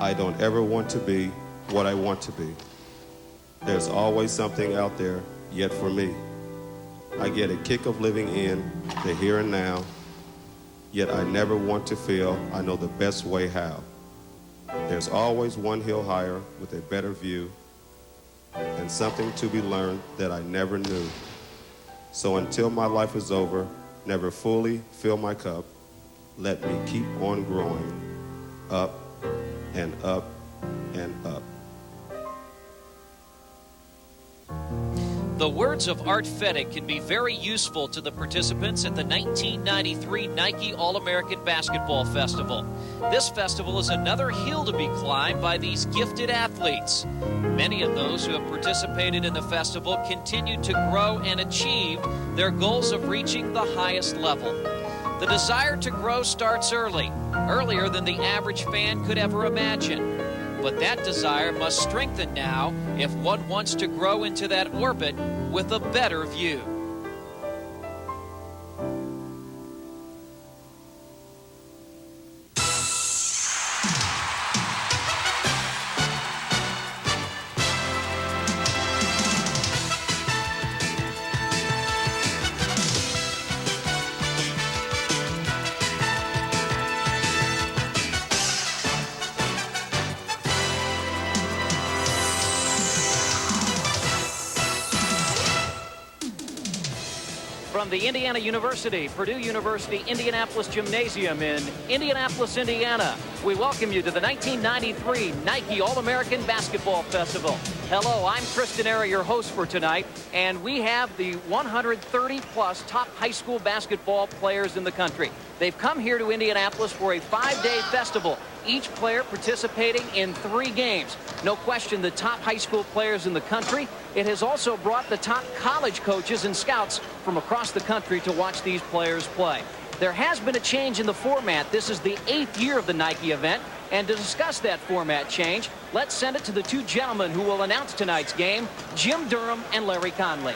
I don't ever want to be what I want to be. There's always something out there yet for me. I get a kick of living in the here and now, yet I never want to feel I know the best way how. There's always one hill higher with a better view and something to be learned that I never knew. So until my life is over, never fully fill my cup. Let me keep on growing, up and up and up. The words of Art Fettig can be very useful to the participants at the 1993 Nike All-American Basketball Festival. This festival is another hill to be climbed by these gifted athletes. Many of those who have participated in the festival continue to grow and achieve their goals of reaching the highest level. The desire to grow starts early, earlier than the average fan could ever imagine. But that desire must strengthen now if one wants to grow into that orbit with a better view. From the Indiana University, Purdue University, Indianapolis Gymnasium in Indianapolis, Indiana, we welcome you to the 1993 Nike All-American Basketball Festival. Hello, I'm Chris Denari, your host for tonight, and we have the 130-plus top high school basketball players in the country. They've come here to Indianapolis for a 5-day festival, each player participating in 3 games. No question, the top high school players in the country. It has also brought the top college coaches and scouts from across the country to watch these players play. There has been a change in the format. This is the 8th year of the Nike event. And to discuss that format change, let's send it to the 2 gentlemen who will announce tonight's game, Jim Durham and Larry Conley.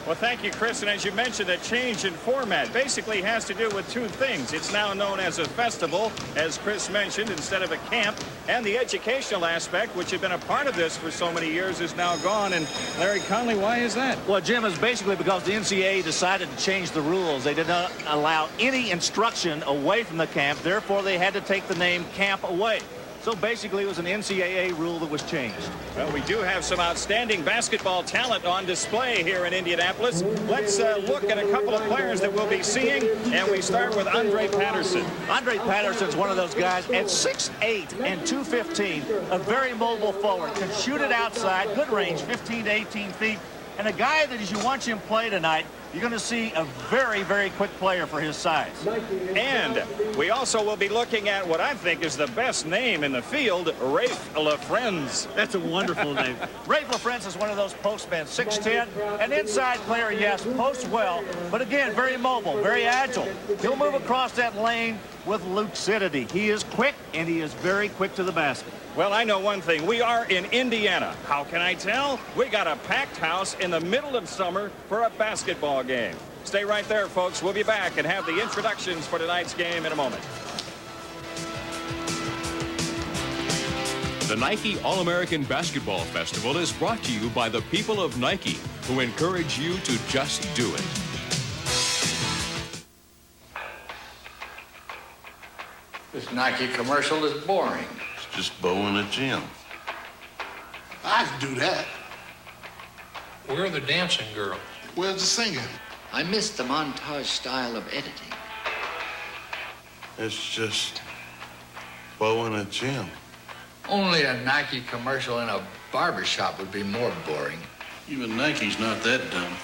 Well, thank you, Chris. And as you mentioned, a change in format basically has to do with 2 things. It's now known as a festival, as Chris mentioned, instead of a camp. And the educational aspect, which had been a part of this for so many years, is now gone. And Larry Conley, why is that? Well, Jim, is basically because the NCAA decided to change the rules. They did not allow any instruction away from the camp. Therefore, they had to take the name camp away. So basically, it was an NCAA rule that was changed. Well, we do have some outstanding basketball talent on display here in Indianapolis. Let's look at a couple of players that we'll be seeing, and we start with Andre Patterson. Andre Patterson's one of those guys at 6'8" and 215, a very mobile forward, can shoot it outside, good range, 15 to 18 feet, and a guy that as you watch him play tonight, you're going to see a very, very quick player for his size. And we also will be looking at what I think is the best name in the field, Rafe LaFrentz. That's a wonderful name. Rafe LaFrentz is one of those postmen, 6'10", an inside player, yes, posts well, but again, very mobile, very agile. He'll move across that lane with lucidity. He is quick, and he is very quick to the basket. Well, I know one thing. We are in Indiana. How can I tell? We got a packed house in the middle of summer for a basketball game. Stay right there, folks. We'll be back and have the introductions for tonight's game in a moment. The Nike All-American Basketball Festival is brought to you by the people of Nike, who encourage you to just do it. This Nike commercial is boring. It's just Bo in a gym. I can do that. Where are the dancing girls? Where's the singing? I miss the montage style of editing. It's just Bo in a gym. Only a Nike commercial in a barbershop would be more boring. Even Nike's not that dumb.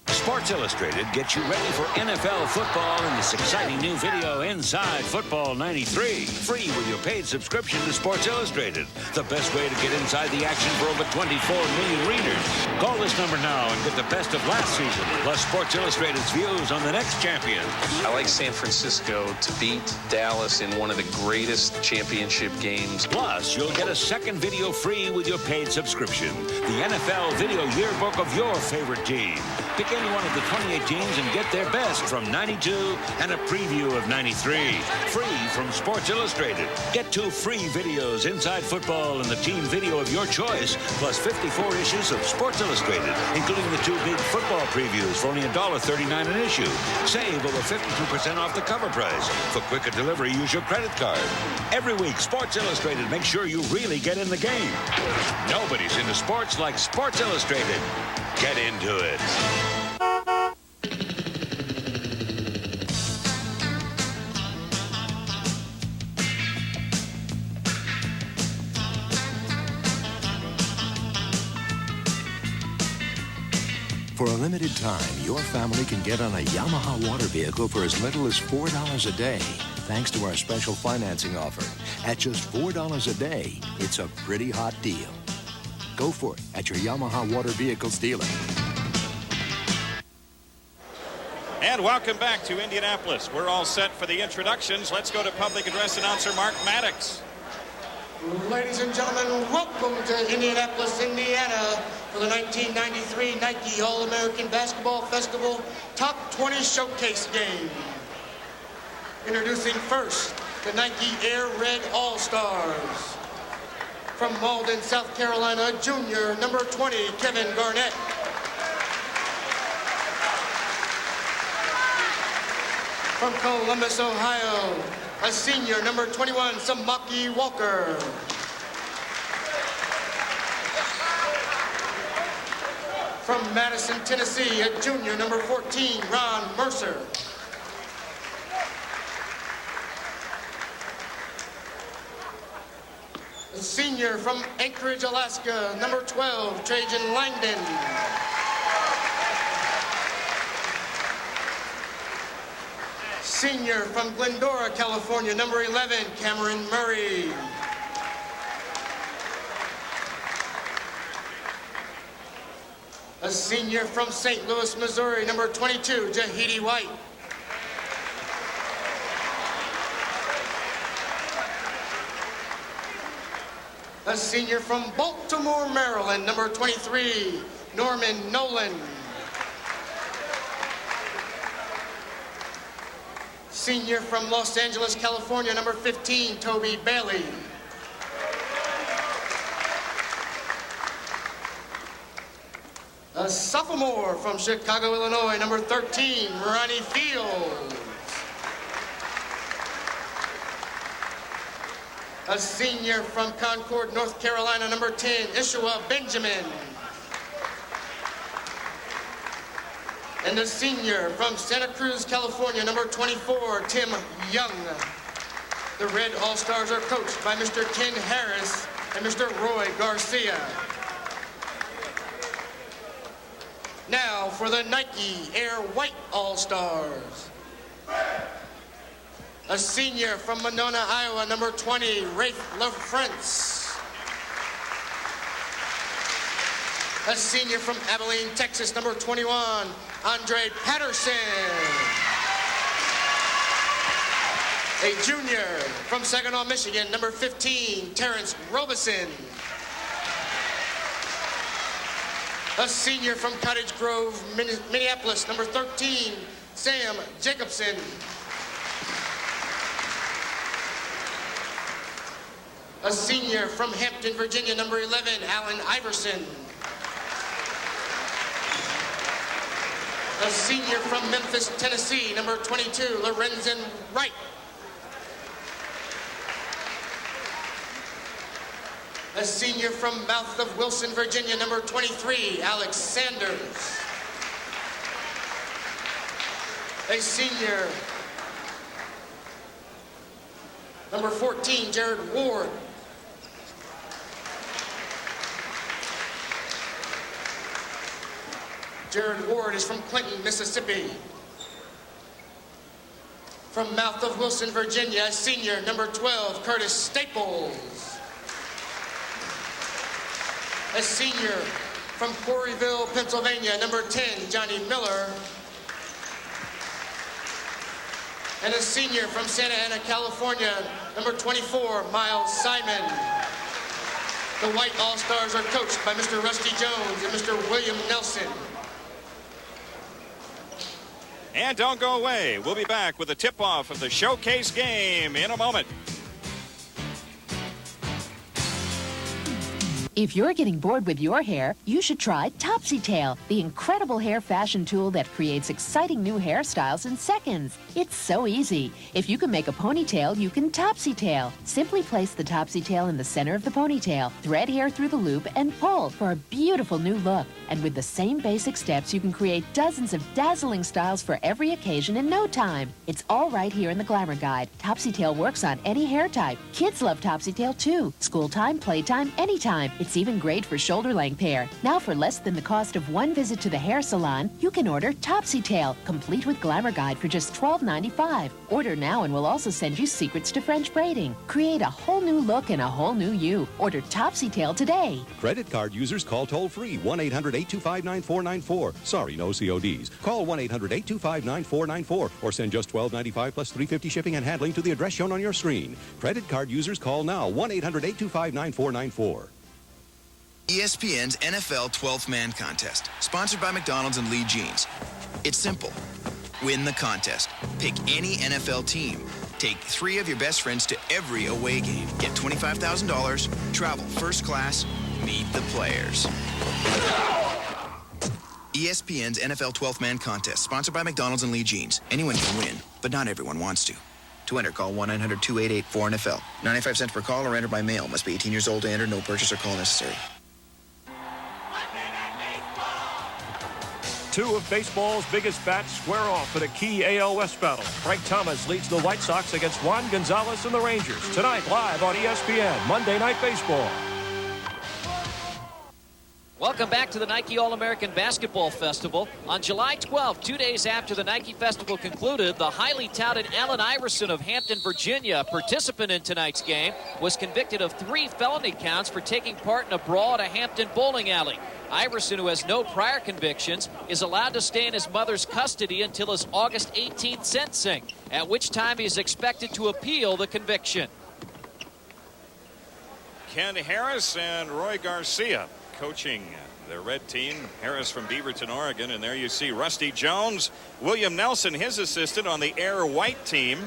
Sports Illustrated gets you ready for NFL football in this exciting new video, Inside Football 93. Free with your paid subscription to Sports Illustrated. The best way to get inside the action for over 24 million readers. Call this number now and get the best of last season, plus Sports Illustrated's views on the next champion. I like San Francisco to beat Dallas in one of the greatest championship games. Plus, you'll get a second video free with your paid subscription. The NFL Video Yearbook of your favorite team. Pick anyone one of the 28 teams and get their best from 92 and a preview of 93. Free from Sports Illustrated. Get 2 free videos, Inside Football and the team video of your choice, plus 54 issues of Sports Illustrated, including the 2 big football previews for only $1.39 an issue. Save over 52% off the cover price. For quicker delivery, use your credit card. Every week, Sports Illustrated makes sure you really get in the game. Nobody's into sports like Sports Illustrated. Get into it. For a limited time, your family can get on a Yamaha water vehicle for as little as $4 a day, thanks to our special financing offer. At just $4 a day, it's a pretty hot deal. Go for it at your Yamaha Water Vehicles dealer. And welcome back to Indianapolis. We're all set for the introductions. Let's go to public address announcer Mark Maddox. Ladies and gentlemen, welcome to Indianapolis, Indiana for the 1993 Nike All-American Basketball Festival Top 20 Showcase Game. Introducing first, the Nike Air Red All-Stars. From Malden, South Carolina, junior, number 20, Kevin Garnett. From Columbus, Ohio, a senior, number 21, Samaki Walker. From Madison, Tennessee, a junior, number 14, Ron Mercer. A senior from Anchorage, Alaska, number 12, Trajan Langdon. Senior from Glendora, California, number 11, Cameron Murray. A senior from St. Louis, Missouri, number 22, Jahidi White. A senior from Baltimore, Maryland, number 23, Norman Nolan. Senior from Los Angeles, California, number 15, Toby Bailey. A sophomore from Chicago, Illinois, number 13, Ronnie Fields. A senior from Concord, North Carolina, number 10, Ishua Benjamin. And a senior from Santa Cruz, California, number 24, Tim Young. The Red All-Stars are coached by Mr. Ken Harris and Mr. Roy Garcia. Now for the Nike Air White All-Stars. A senior from Monona, Iowa, number 20, Rafe LaFrance. A senior from Abilene, Texas, number 21, Andre Patterson. A junior from Saginaw, Michigan, number 15, Terrence Robeson. A senior from Cottage Grove, Minneapolis, number 13, Sam Jacobson. A senior from Hampton, Virginia, number 11, Allen Iverson. A senior from Memphis, Tennessee, number 22, Lorenzen Wright. A senior from Mouth of Wilson, Virginia, number 23, Alex Sanders. A senior, number 14, Jared Ward. Jared Ward is from Clinton, Mississippi. From Mouth of Wilson, Virginia, a senior, number 12, Curtis Staples. A senior from Quarryville, Pennsylvania, number 10, Johnny Miller. And a senior from Santa Ana, California, number 24, Miles Simon. The White All-Stars are coached by Mr. Rusty Jones and Mr. William Nelson. And don't go away. We'll be back with the tip-off of the showcase game in a moment. If you're getting bored with your hair, you should try Topsy Tail, the incredible hair fashion tool that creates exciting new hairstyles in seconds. It's so easy. If you can make a ponytail, you can Topsy Tail. Simply place the Topsy Tail in the center of the ponytail, thread hair through the loop, and pull for a beautiful new look. And with the same basic steps, you can create dozens of dazzling styles for every occasion in no time. It's all right here in the Glamour Guide. Topsy Tail works on any hair type. Kids love Topsy Tail too. School time, playtime, anytime. It's even great for shoulder-length hair. Now, for less than the cost of one visit to the hair salon, you can order Topsy Tail, complete with Glamour Guide for just $12.95. Order now and we'll also send you secrets to French braiding. Create a whole new look and a whole new you. Order Topsy Tail today. Credit card users call toll-free 1-800-825-9494. Sorry, no CODs. Call 1-800-825-9494 or send just $12.95 plus $3.50 shipping and handling to the address shown on your screen. Credit card users call now 1-800-825-9494. ESPN's NFL 12th Man Contest, sponsored by McDonald's and Lee Jeans. It's simple. Win the contest. Pick any NFL team. Take 3 of your best friends to every away game. Get $25,000, travel first class, meet the players. ESPN's NFL 12th Man Contest, sponsored by McDonald's and Lee Jeans. Anyone can win, but not everyone wants to. To enter, call 1-900-288-4NFL. 95 cents per call or enter by mail. Must be 18 years old to enter. No purchase or call necessary. 2 of baseball's biggest bats square off in a key AL West battle. Frank Thomas leads the White Sox against Juan Gonzalez and the Rangers. Tonight, live on ESPN, Monday Night Baseball. Welcome back to the Nike All-American Basketball Festival. On July 12th, 2 days after the Nike Festival concluded, the highly touted Allen Iverson of Hampton, Virginia, participant in tonight's game, was convicted of 3 felony counts for taking part in a brawl at a Hampton bowling alley. Iverson, who has no prior convictions, is allowed to stay in his mother's custody until his August 18th sentencing, at which time he is expected to appeal the conviction. Ken Harris and Roy Garcia coaching the red team. Harris from Beaverton, Oregon, and there you see Rusty Jones, William Nelson, his assistant, on the Air White team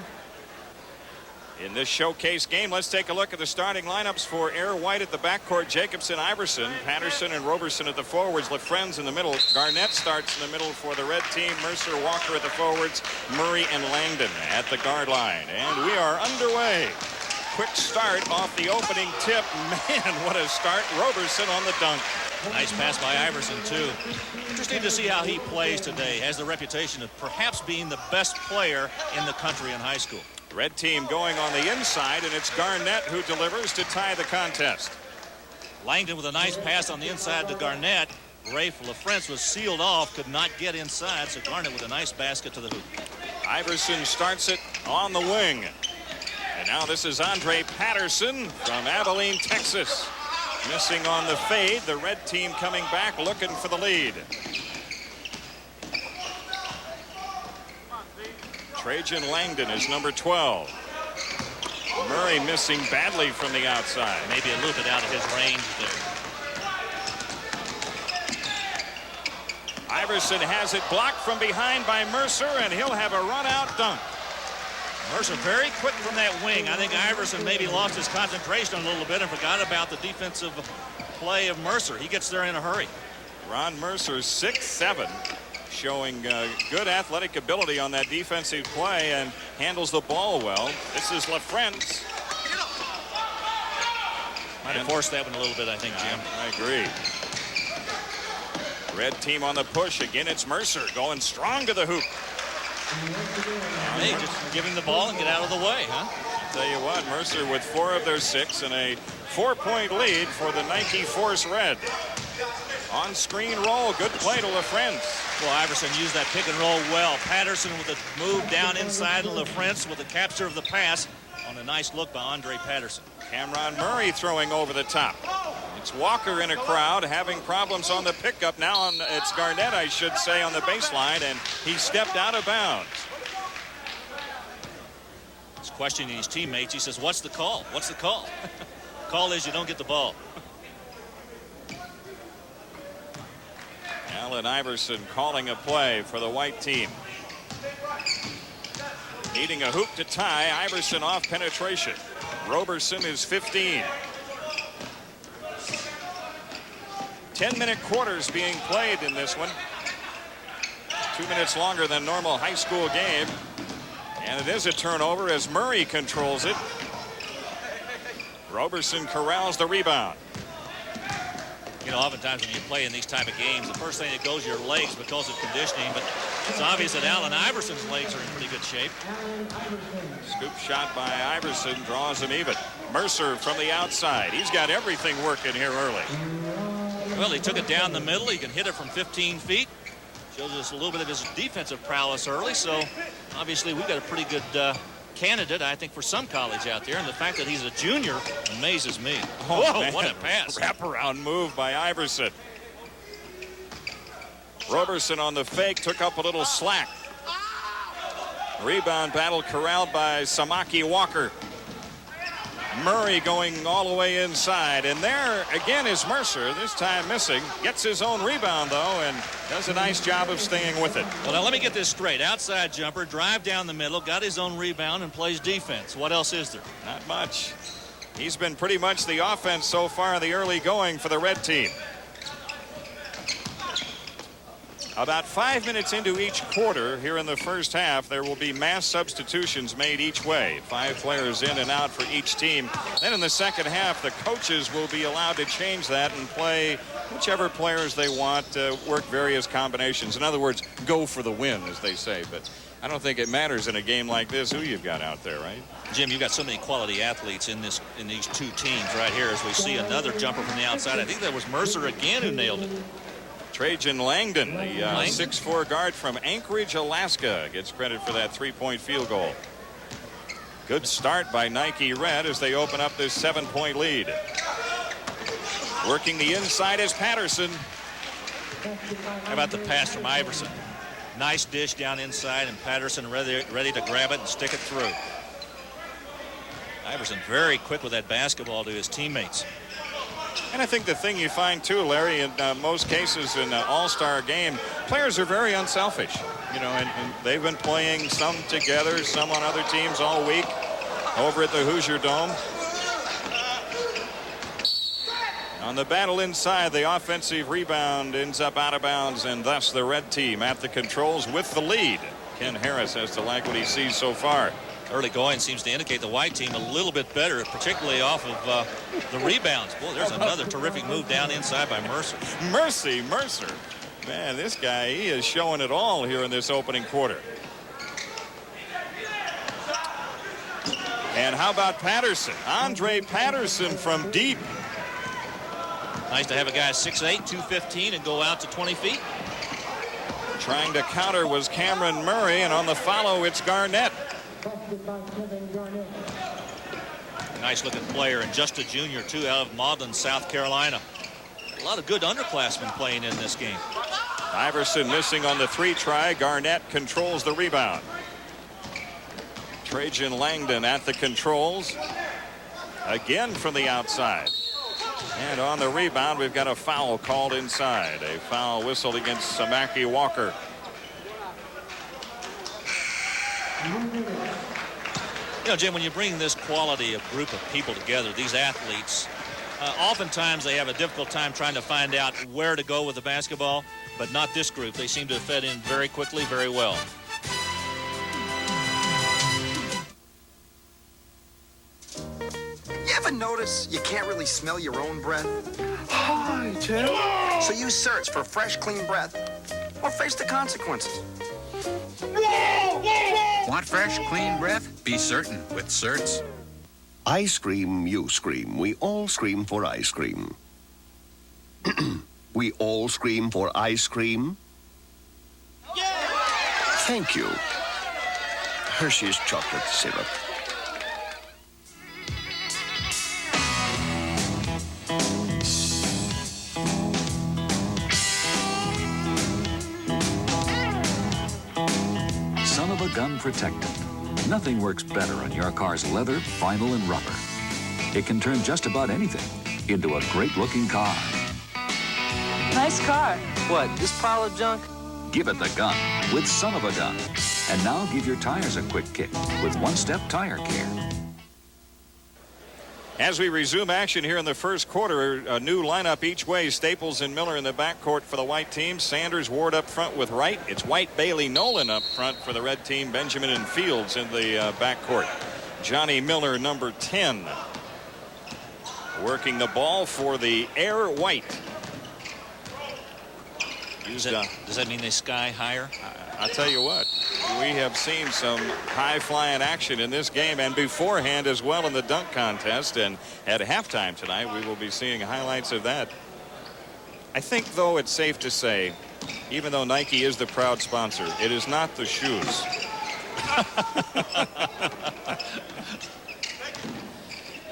in this showcase game. Let's take a look at the starting lineups for Air White at the backcourt. Jacobson, Iverson, Patterson, and Roberson at the forwards. LaFrenz in the middle. Garnett starts in the middle for the red team. Mercer, Walker at the forwards. Murray and Langdon at the guard line. And we are underway. Quick start off the opening tip. Man, what a start. Roberson on the dunk. Nice pass by Iverson, too. Interesting to see how he plays today. Has the reputation of perhaps being the best player in the country in high school. Red team going on the inside, and it's Garnett who delivers to tie the contest. Langdon with a nice pass on the inside to Garnett. Rafe LaFrenz was sealed off, could not get inside, so Garnett with a nice basket to the hoop. Iverson starts it on the wing. And now this is Andre Patterson from Abilene, Texas. Missing on the fade. The red team coming back looking for the lead. Trajan Langdon is number 12. Murray missing badly from the outside. Maybe a little bit out of his range there. Iverson has it blocked from behind by Mercer, and he'll have a run-out dunk. Mercer very quick from that wing. I think Iverson maybe lost his concentration a little bit and forgot about the defensive play of Mercer. He gets there in a hurry. Ron Mercer, 6'7", showing good athletic ability on that defensive play and handles the ball well. This is LaFrenz. Might have forced that one a little bit, I think, Jim. I agree. Red team on the push. Again, it's Mercer going strong to the hoop. Hey, just give him the ball and get out of the way, huh? I'll tell you what, Mercer with 4 of their 6 and a 4-point lead for the Nike Force Red. On-screen roll, good play to LaFrenz. Well, Iverson used that pick and roll well. Patterson with a move down inside, and LaFrenz with the capture of the pass on a nice look by Andre Patterson. Cameron Murray throwing over the top. It's Walker in a crowd having problems on the pickup. Now it's Garnett, I should say, on the baseline, and he stepped out of bounds. He's questioning his teammates. He says, what's the call? What's the call? Call is you don't get the ball. Allen Iverson calling a play for the white team. Needing a hoop to tie. Iverson off penetration. Roberson is 15. 10-minute quarters being played in this one. 2 minutes longer than normal high school game. And it is a turnover as Murray controls it. Roberson corrals the rebound. You know, oftentimes when you play in these type of games, the first thing that goes to your legs because of conditioning, but it's obvious that Allen Iverson's legs are in pretty good shape. Scoop shot by Iverson draws him even. Mercer from the outside. He's got everything working here early. Well, he took it down the middle. He can hit it from 15 feet. Shows us a little bit of his defensive prowess early, so obviously we've got a pretty good candidate, I think, for some college out there, and the fact that he's a junior amazes me. Oh, whoa, man. what a pass. Wraparound move by Iverson. Roberson on the fake took up a little slack. Rebound battle corralled by Samaki Walker. Murray going all the way inside, and there again is Mercer, this time missing. Gets his own rebound though and does a nice job of staying with it. Well, now let me get this straight. Outside jumper, drive down the middle, got his own rebound and plays defense. What else is there? Not much. He's been pretty much the offense so far in the early going for the red team. About 5 minutes into each quarter here in the first half, there will be mass substitutions made each way. 5 players in and out for each team. Then in the second half, the coaches will be allowed to change that and play whichever players they want, work various combinations. In other words, go for the win, as they say. But I don't think it matters in a game like this who you've got out there, right? Jim, you've got so many quality athletes in these two teams right here as we see another jumper from the outside. I think that was Mercer again who nailed it. Trajan Langdon, the 6'4" guard from Anchorage, Alaska, gets credit for that three-point field goal. Good start by Nike Red as they open up this 7-point lead. Working the inside is Patterson. How about the pass from Iverson? Nice dish down inside, and Patterson ready to grab it and stick it through. Iverson very quick with that basketball to his teammates. And I think the thing you find too, Larry, in most cases in an all-star game, players are very unselfish. You know, and they've been playing some together, some on other teams all week over at the Hoosier Dome. On the battle inside, the offensive rebound ends up out of bounds, and thus the red team at the controls with the lead. Ken Harris has to like what he sees so far. Early going seems to indicate the white team a little bit better, particularly off of the rebounds. Boy, there's another terrific move down inside by Mercer. Mercer. Man, this guy, he is showing it all here in this opening quarter. And how about Patterson? Andre Patterson from deep. Nice to have a guy 6'8", 215 and go out to 20 feet. Trying to counter was Cameron Murray, and on the follow, it's Garnett. Nice looking player, and just a junior too, out of Maudlin, South Carolina. A lot of good underclassmen playing in this game. Iverson missing on the 3 try. Garnett controls the rebound. Trajan Langdon at the controls. Again from the outside. And on the rebound, we've got a foul called inside. A foul whistled against Samaki Walker. You know, Jim, when you bring this quality of group of people together, these athletes, oftentimes they have a difficult time trying to find out where to go with the basketball, but not this group. They seem to have fed in very quickly, very well. You ever notice you can't really smell your own breath? Hi, Tim. So you search for fresh, clean breath or face the consequences. Want fresh, clean breath? Be certain with Certs. I scream, you scream. We all scream for ice cream. We all scream for ice cream. Thank you. Hershey's chocolate syrup. Gun protectant. Nothing works better on your car's leather, vinyl, and rubber. It can turn just about anything into a great-looking car. Nice car. What, this pile of junk? Give it the gun with Son of a Gun. And now give your tires a quick kick with one-step tire care. As we resume action here in the first quarter, a new lineup each way. Staples and Miller in the backcourt for the white team. Sanders, Ward up front with Wright. It's White, Bailey, Nolan up front for the red team. Benjamin and Fields in the backcourt. Johnny Miller, number 10. Working the ball for the Air White. Does that mean they sky higher? I'll tell you what, we have seen some high-flying action in this game and beforehand as well in the dunk contest. And at halftime tonight, we will be seeing highlights of that. I think, though, it's safe to say, even though Nike is the proud sponsor, it is not the shoes.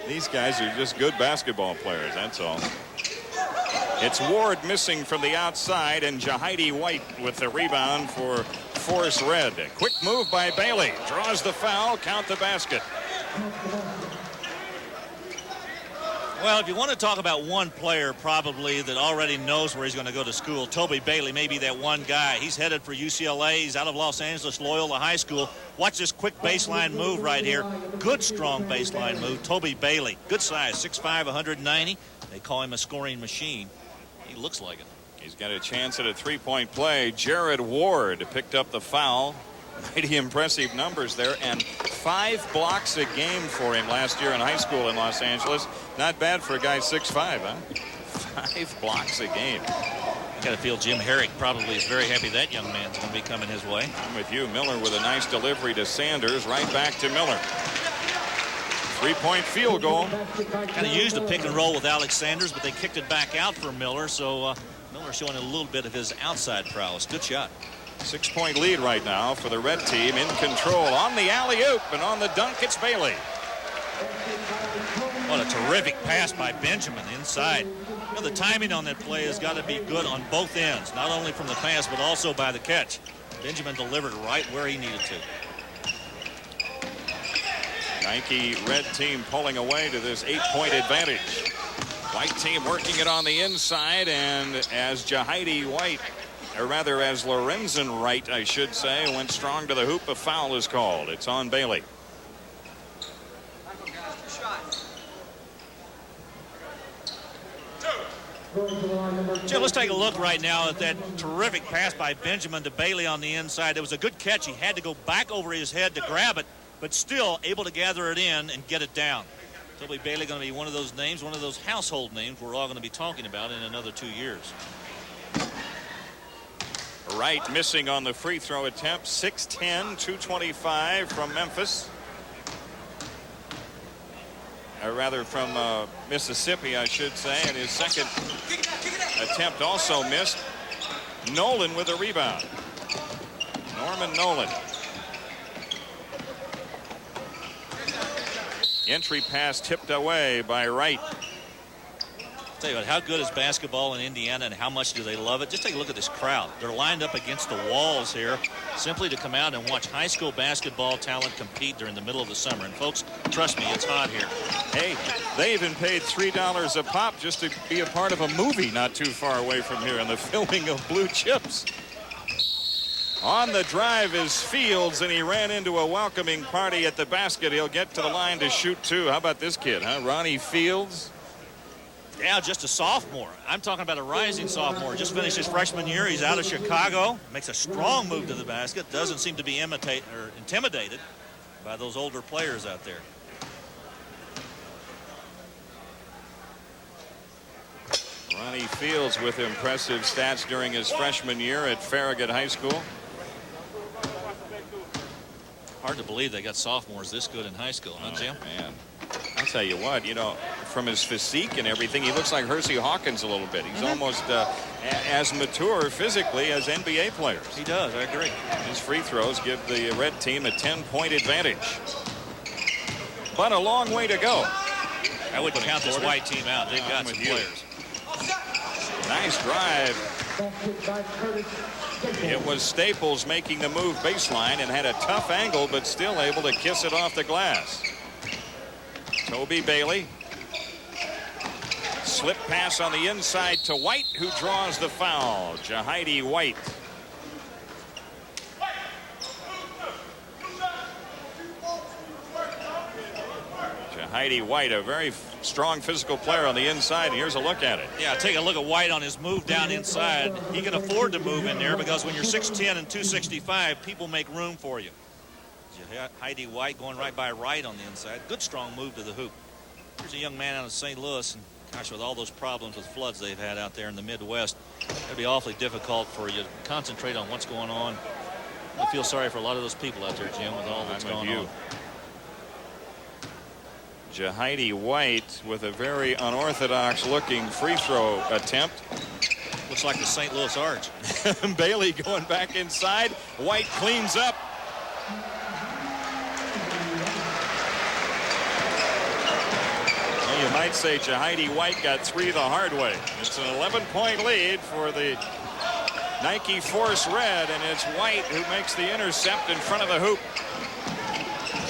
These guys are just good basketball players, that's all. It's Ward missing from the outside, and Jahidi White with the rebound for Force Red. A quick move by Bailey. Draws the foul. Count the basket. Well, if you want to talk about one player probably that already knows where he's going to go to school, Toby Bailey may be that one guy. He's headed for UCLA. He's out of Los Angeles, Loyola High School. Watch this quick baseline move right here. Good, strong baseline move. Toby Bailey. Good size, 6'5", 190. They call him a scoring machine. He looks like it. He's got a chance at a three-point play. Jared Ward picked up the foul. Pretty impressive numbers there, and 5 blocks a game for him last year in high school in Los Angeles. Not bad for a guy 6'5", huh? 5 blocks a game. I got to feel Jim Herrick probably is very happy that young man's going to be coming his way. I'm with you. Miller with a nice delivery to Sanders. Right back to Miller. 3-point field goal. Kind of used a pick and roll with Alex Sanders, but they kicked it back out for Miller. So Miller showing a little bit of his outside prowess. Good shot. 6-point lead right now for the red team. In control on the alley-oop, and on the dunk it's Bailey. What a terrific pass by Benjamin inside. You know, the timing on that play has got to be good on both ends, not only from the pass but also by the catch. Benjamin delivered right where he needed to. Nike red team pulling away to this 8-point advantage. White team working it on the inside, and as Jahidi White, or rather as Lorenzen Wright, I should say, went strong to the hoop, a foul is called. It's on Bailey. Jim, let's take a look right now at that terrific pass by Benjamin to Bailey on the inside. It was a good catch. He had to go back over his head to grab it, but still able to gather it in and get it down. Toby Bailey going to be one of those names, one of those household names we're all going to be talking about in another 2 years. Wright missing on the free throw attempt. 6'10", 225 from Memphis. Or rather from Mississippi, I should say. And his second attempt also missed. Nolan with a rebound. Norman Nolan. Entry pass tipped away by Wright. Tell you what, how good is basketball in Indiana and how much do they love it? Just take a look at this crowd. They're lined up against the walls here simply to come out and watch high school basketball talent compete during the middle of the summer. And folks, trust me, it's hot here. Hey, they even paid $3 a pop just to be a part of a movie not too far away from here in the filming of Blue Chips. On the drive is Fields, and he ran into a welcoming party at the basket. He'll get to the line to shoot two. How about this kid, huh? Ronnie Fields. Yeah, just a sophomore. I'm talking about a rising sophomore. Just finished his freshman year. He's out of Chicago. Makes a strong move to the basket. Doesn't seem to be intimidated by those older players out there. Ronnie Fields with impressive stats during his freshman year at Farragut High School. Hard to believe they got sophomores this good in high school, huh, Jim? Man. I'll tell you what, you know, from his physique and everything, he looks like Hersey Hawkins a little bit. He's almost as mature physically as NBA players. He does, I agree. His free throws give the red team a 10-point advantage. But a long way to go. I wouldn't count this white team out. They've got some players. Nice drive. It was Staples making the move baseline and had a tough angle, but still able to kiss it off the glass. Toby Bailey. Slip pass on the inside to White, who draws the foul. Jahidi White. Jahidi White, a very strong physical player on the inside. And here's a look at it. Yeah, take a look at White on his move down inside. He can afford to move in there because when you're 6'10 and 265, people make room for you. Jahidi White going right by Wright on the inside. Good strong move to the hoop. Here's a young man out of St. Louis, and gosh, with all those problems with floods they've had out there in the Midwest, it'd be awfully difficult for you to concentrate on what's going on. I feel sorry for a lot of those people out there, Jim, with all that's going on. Jahidi White with a very unorthodox looking free throw attempt. Looks like the St. Louis Arch. Bailey going back inside. White cleans up. You might say Jahidi White got 3 the hard way. It's an 11-point lead for the Nike Force Red, and it's White who makes the intercept in front of the hoop.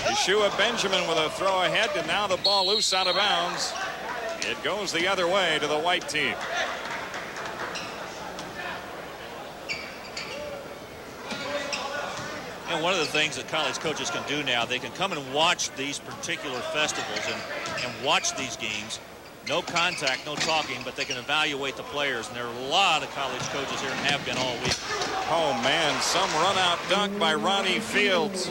Yeshua Benjamin with a throw ahead, and now the ball loose out of bounds. It goes the other way to the White team. And one of the things that college coaches can do now, they can come and watch these particular festivals and watch these games. No contact, no talking, but they can evaluate the players. And there are a lot of college coaches here and have been all week. Oh, man, some run-out dunk by Ronnie Fields.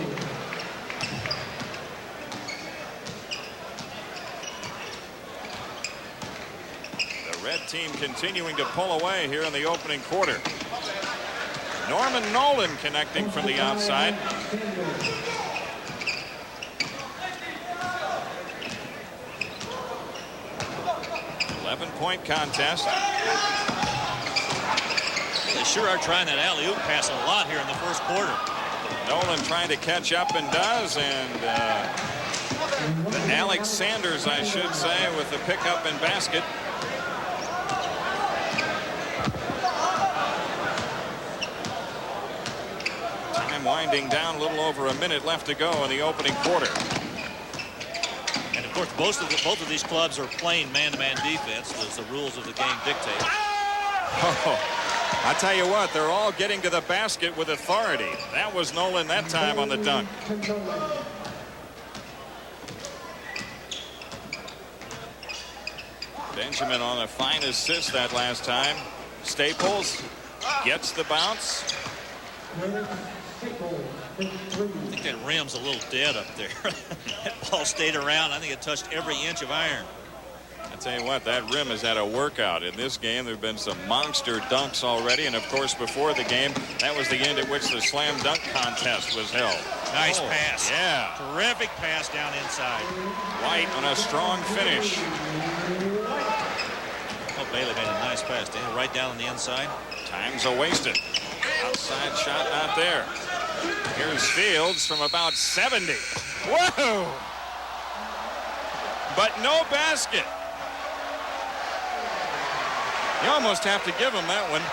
The red team continuing to pull away here in the opening quarter. Norman Nolan connecting from the outside. Point contest. They sure are trying that alley-oop pass a lot here in the first quarter. Nolan trying to catch up and does, and Alex Sanders, I should say, with the pickup and basket. Time winding down, a little over a minute left to go in the opening quarter. Of course, both of these clubs are playing man-to-man defense as the rules of the game dictate. Oh, I tell you what, they're all getting to the basket with authority. That was Nolan that time on the dunk. Benjamin on a fine assist that last time. Staples gets the bounce. I think that rim's a little dead up there. That ball stayed around. I think it touched every inch of iron. I tell you what, that rim has had a workout in this game. There have been some monster dunks already, and of course before the game, that was the end at which the slam dunk contest was held. Nice pass. Yeah. Terrific pass down inside. White on a strong finish. Oh, Bailey made a nice pass. Right down on the inside. Time's a wasted. Outside shot not there. Here's Fields from about 70. Whoa! But no basket. You almost have to give him that one.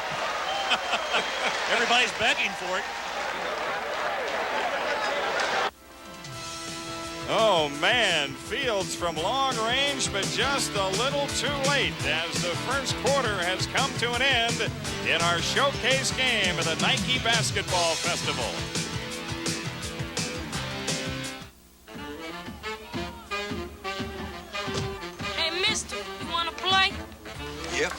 Everybody's begging for it. Oh, man. Fields from long range, but just a little too late as the first quarter has come to an end in our showcase game at the Nike Basketball Festival. Hey, mister, you want to play? Yep.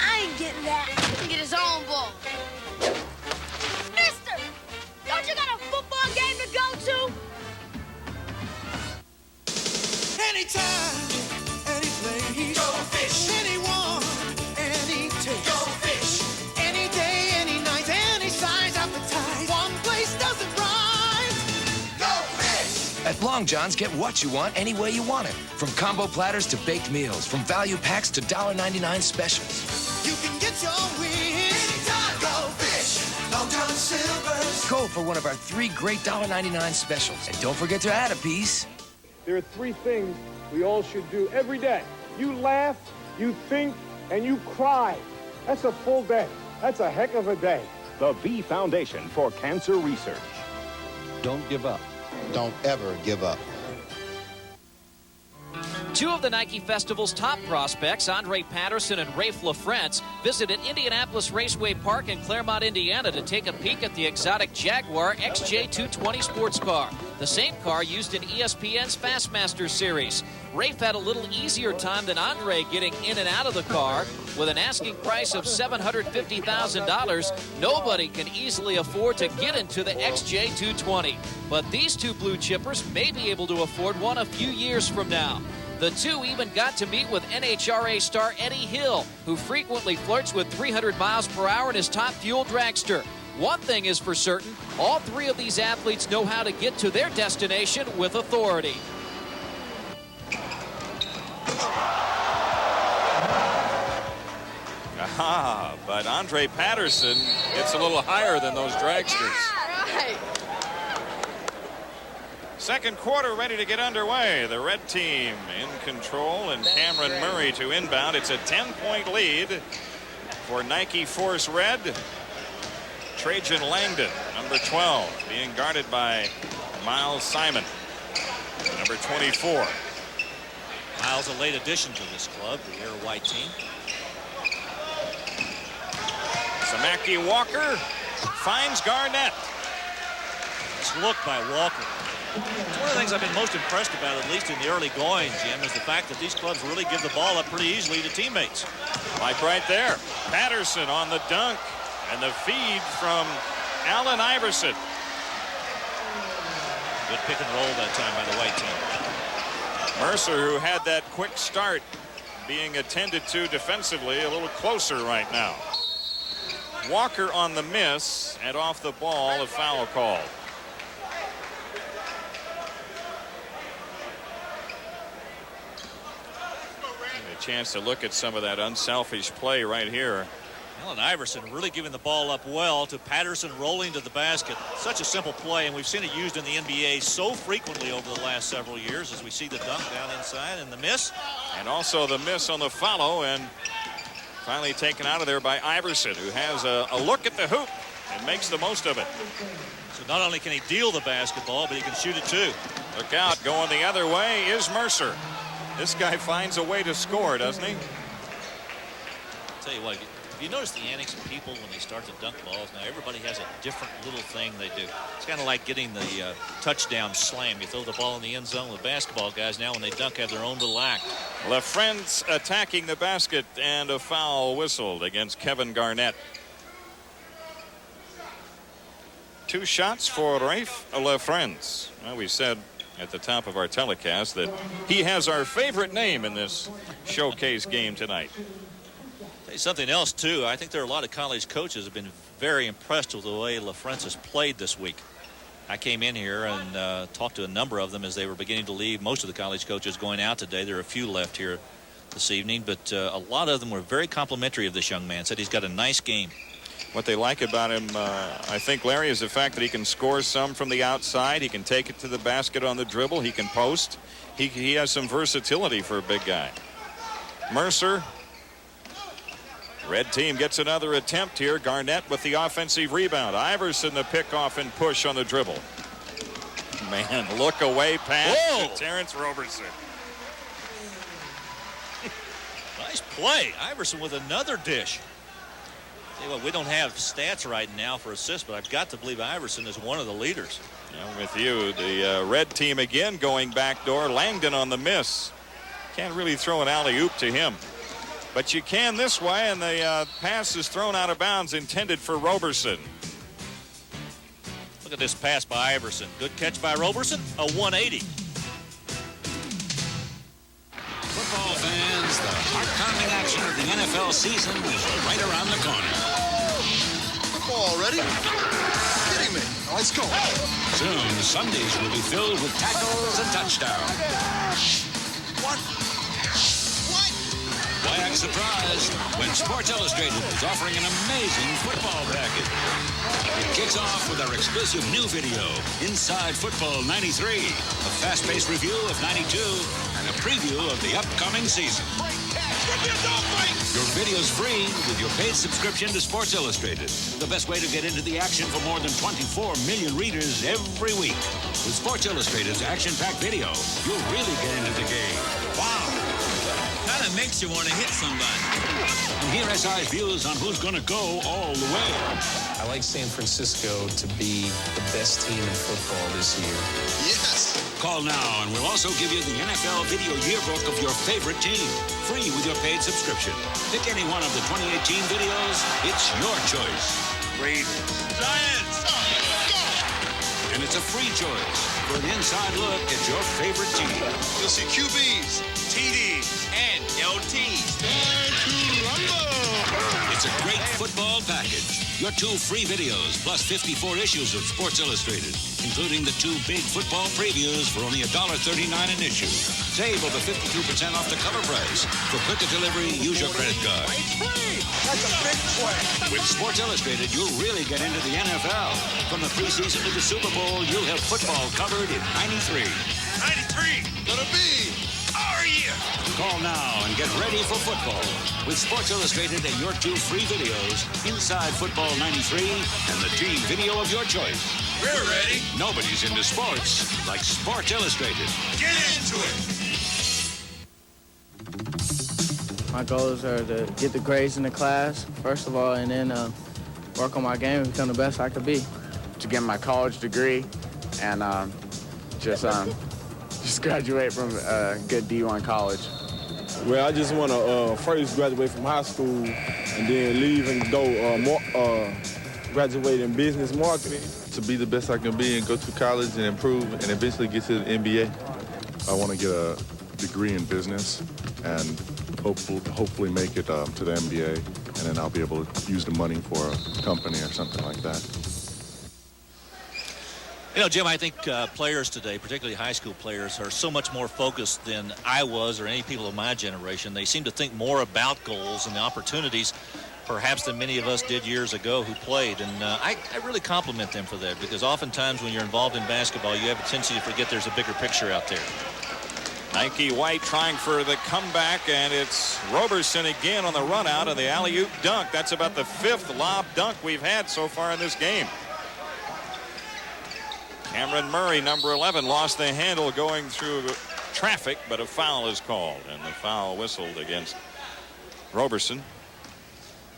I ain't getting that. He can get his own ball. Mister, don't you got a football game to go to? Anytime, any place. Go fish. Anyone, any taste. Go fish. Any day, any night, any size, appetite. One place doesn't rhyme. Go fish. At Long John's, get what you want any way you want it. From combo platters to baked meals, from value packs to $1.99 specials. You can get your wish anytime. Go fish. Long John Silver's. Go for one of our 3 great $1.99 specials. And don't forget to add a piece. There are 3 things we all should do every day. You laugh, you think, and you cry. That's a full day. That's a heck of a day. The V Foundation for Cancer Research. Don't give up. Don't ever give up. Two of the Nike Festival's top prospects, Andre Patterson and Rafe LaFrentz, visited Indianapolis Raceway Park in Claremont, Indiana to take a peek at the exotic Jaguar XJ220 sports car, the same car used in ESPN's Fastmasters series. Rafe had a little easier time than Andre getting in and out of the car. With an asking price of $750,000, nobody can easily afford to get into the XJ220. But these two blue chippers may be able to afford one a few years from now. The two even got to meet with NHRA star Eddie Hill, who frequently flirts with 300 miles per hour in his top fuel dragster. One thing is for certain, all three of these athletes know how to get to their destination with authority. Aha, but Andre Patterson gets a little higher than those dragsters. Right. Second quarter ready to get underway. The red team in control and Cameron Murray to inbound. It's a 10-point lead for Nike Force Red. Trajan Langdon, number 12, being guarded by Miles Simon, number 24. Miles, a late addition to this club, the Air White team. Samaki Walker finds Garnett. Nice look by Walker. It's one of the things I've been most impressed about, at least in the early going, Jim, is the fact that these clubs really give the ball up pretty easily to teammates. Like right there. Patterson on the dunk. And the feed from Allen Iverson. Good pick and roll that time by the white team. Mercer, who had that quick start, being attended to defensively, a little closer right now. Walker on the miss, and off the ball, a foul call. A chance to look at some of that unselfish play right here. Allen Iverson really giving the ball up well to Patterson rolling to the basket. Such a simple play, and we've seen it used in the NBA so frequently over the last several years as we see the dunk down inside and the miss. And also the miss on the follow, and finally taken out of there by Iverson, who has a look at the hoop and makes the most of it. So not only can he deal the basketball, but he can shoot it too. Look out, going the other way is Mercer. This guy finds a way to score, doesn't he? I'll tell you what, you notice the antics of people when they start to dunk balls. Now everybody has a different little thing they do. It's kind of like getting the touchdown slam. You throw the ball in the end zone. The basketball guys now when they dunk have their own little act. LaFrentz attacking the basket, and a foul whistled against Kevin Garnett. Two shots for Rafe LaFrentz. Well, we said at the top of our telecast that he has our favorite name in this showcase game tonight. Something else too, I think there are a lot of college coaches have been very impressed with the way LaFrentz has played this week. I came in here and talked to a number of them as they were beginning to leave. Most of the college coaches going out today. There are a few left here this evening, but a lot of them were very complimentary of this young man. Said he's got a nice game. What they like about him, I think, Larry, is the fact that he can score some from the outside. He can take it to the basket on the dribble. He can post. He has some versatility for a big guy. Mercer. Red team gets another attempt here. Garnett with the offensive rebound. Iverson the pickoff and push on the dribble. Man, look away pass to Terrence Roberson. Nice play. Iverson with another dish. Tell you what, we don't have stats right now for assists, but I've got to believe Iverson is one of the leaders. Yeah, with you, the red team again going backdoor. Langdon on the miss. Can't really throw an alley-oop to him. But you can this way, and the pass is thrown out of bounds, intended for Roberson. Look at this pass by Iverson. Good catch by Roberson, a 180. Football fans, the heart-pounding action of the NFL season is right around the corner. Football already? Kidding me. Let's go. Soon, Sundays will be filled with tackles and touchdowns. What? Why act surprised when Sports Illustrated is offering an amazing football package? It kicks off with our exclusive new video, Inside Football 93, a fast-paced review of 92, and a preview of the upcoming season. Your video's free with your paid subscription to Sports Illustrated, the best way to get into the action for more than 24 million readers every week. With Sports Illustrated's action-packed video, you'll really get into the game. Wow! of makes you want to hit somebody. And here SI's views on who's going to go all the way. I like San Francisco to be the best team in football this year. Yes! Call now, and we'll also give you the NFL video yearbook of your favorite team, free with your paid subscription. Pick any one of the 2018 videos. It's your choice. Raiders. Giants. And it's a free choice for an inside look at your favorite team. You'll see QBs, TDs, and LTs. It's a great football package. Your 2 free videos, plus 54 issues of Sports Illustrated, including the 2 big football previews for only $1.39 an issue. Save over 52% off the cover price. For quicker delivery, use your credit card. That's a big play. With Sports Illustrated, you'll really get into the NFL. From the preseason to the Super Bowl, you'll have football covered in 93. 93. Gonna be our year. Call now and get ready for football with Sports Illustrated and your 2 free videos, Inside Football 93 and the team video of your choice. We're ready. Nobody's into sports like Sports Illustrated. Get into it. My goals are to get the grades in the class, first of all, and then work on my game and become the best I could be. To get my college degree and just graduate from a good D1 college. Well, I just want to first graduate from high school and then leave and go graduate in business marketing. To be the best I can be and go to college and improve and eventually get to the NBA. I want to get a degree in business and hopefully make it to the NBA, and then I'll be able to use the money for a company or something like that. You know, Jim, I think players today, particularly high school players, are so much more focused than I was or any people of my generation. They seem to think more about goals and the opportunities, perhaps, than many of us did years ago who played. And I really compliment them for that, because oftentimes when you're involved in basketball, you have a tendency to forget there's a bigger picture out there. Nike White trying for the comeback, and it's Roberson again on the run out of the alley-oop dunk. That's about the 5th lob dunk we've had so far in this game. Cameron Murray, number 11, lost the handle going through traffic, but a foul is called, and the foul whistled against Roberson.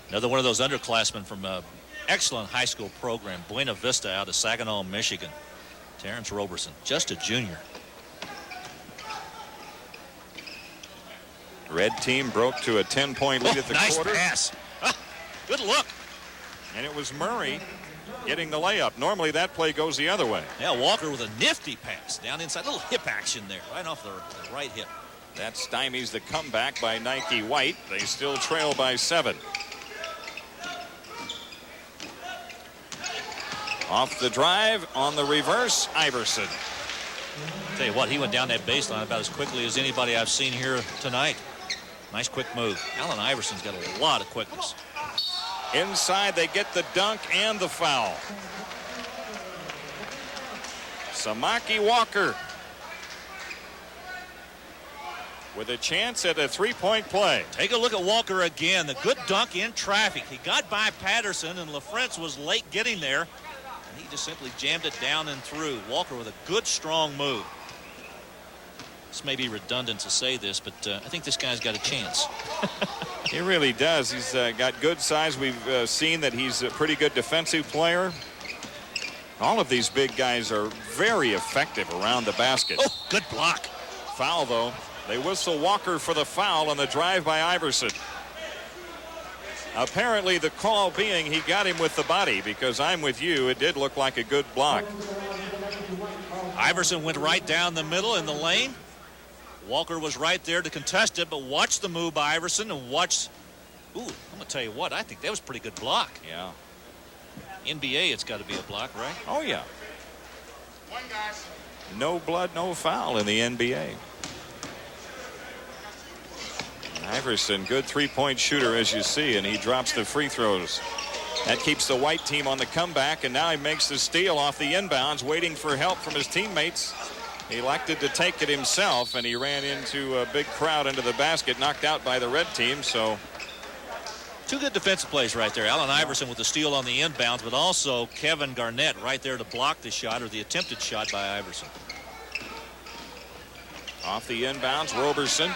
Another one of those underclassmen from an excellent high school program, Buena Vista, out of Saginaw, Michigan. Terrence Roberson, just a junior. Red team broke to a 10-point lead at the nice quarter. Pass. Good look. And it was Murray getting the layup. Normally that play goes the other way. Yeah, Walker with a nifty pass down inside. Little hip action there, right off the right hip. That stymies the comeback by Nike White. They still trail by 7. Off the drive, on the reverse, Iverson. Tell you what, he went down that baseline about as quickly as anybody I've seen here tonight. Nice quick move. Allen Iverson's got a lot of quickness. Inside, they get the dunk and the foul. Samaki Walker with a chance at a 3-point play. Take a look at Walker again. The good dunk in traffic. He got by Patterson, and LaFrentz was late getting there. And he just simply jammed it down and through. Walker with a good, strong move. This may be redundant to say this, but I think this guy's got a chance. He really does. He's got good size. We've seen that he's a pretty good defensive player. All of these big guys are very effective around the basket. Oh, good block. Foul, though. They whistle Walker for the foul on the drive by Iverson. Apparently the call being he got him with the body, because I'm with you, it did look like a good block. Iverson went right down the middle in the lane. Walker was right there to contest it, but watch the move by Iverson and watch. Ooh, I'm going to tell you what, I think that was a pretty good block. Yeah. NBA, it's got to be a block, right? Oh, yeah. No blood, no foul in the NBA. Iverson, good 3-point shooter, as you see, and he drops the free throws. That keeps the white team on the comeback, and now he makes the steal off the inbounds, waiting for help from his teammates. He elected to take it himself, and he ran into a big crowd into the basket, knocked out by the red team. So two good defensive plays right there. Allen Iverson with the steal on the inbounds, but also Kevin Garnett right there to block the shot, or the attempted shot by Iverson. Off the inbounds, Roberson.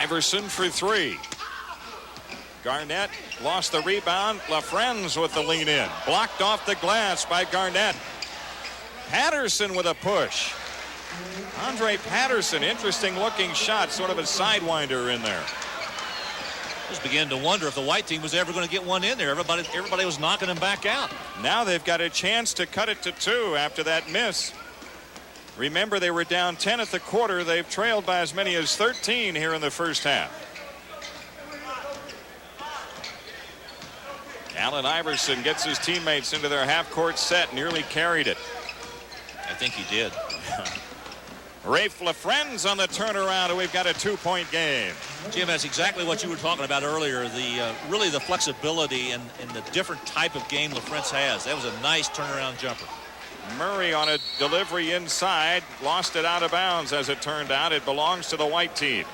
Iverson for three. Garnett lost the rebound. LaFrentz with the lean in. Blocked off the glass by Garnett. Patterson with a push. Andre Patterson, interesting looking shot, sort of a sidewinder in there. I was beginning to wonder if the white team was ever going to get one in there. Everybody was knocking him back out. Now they've got a chance to cut it to 2 after that miss. Remember, they were down 10 at the quarter. They've trailed by as many as 13 here in the first half. Allen Iverson gets his teammates into their half-court set, nearly carried it. I think he did. Rafe LaFrentz on the turnaround, and we've got a 2-point game. Jim, that's exactly what you were talking about earlier. Really the flexibility and the different type of game LaFrentz has. That was a nice turnaround jumper. Murray on a delivery inside, lost it out of bounds as it turned out. It belongs to the white team.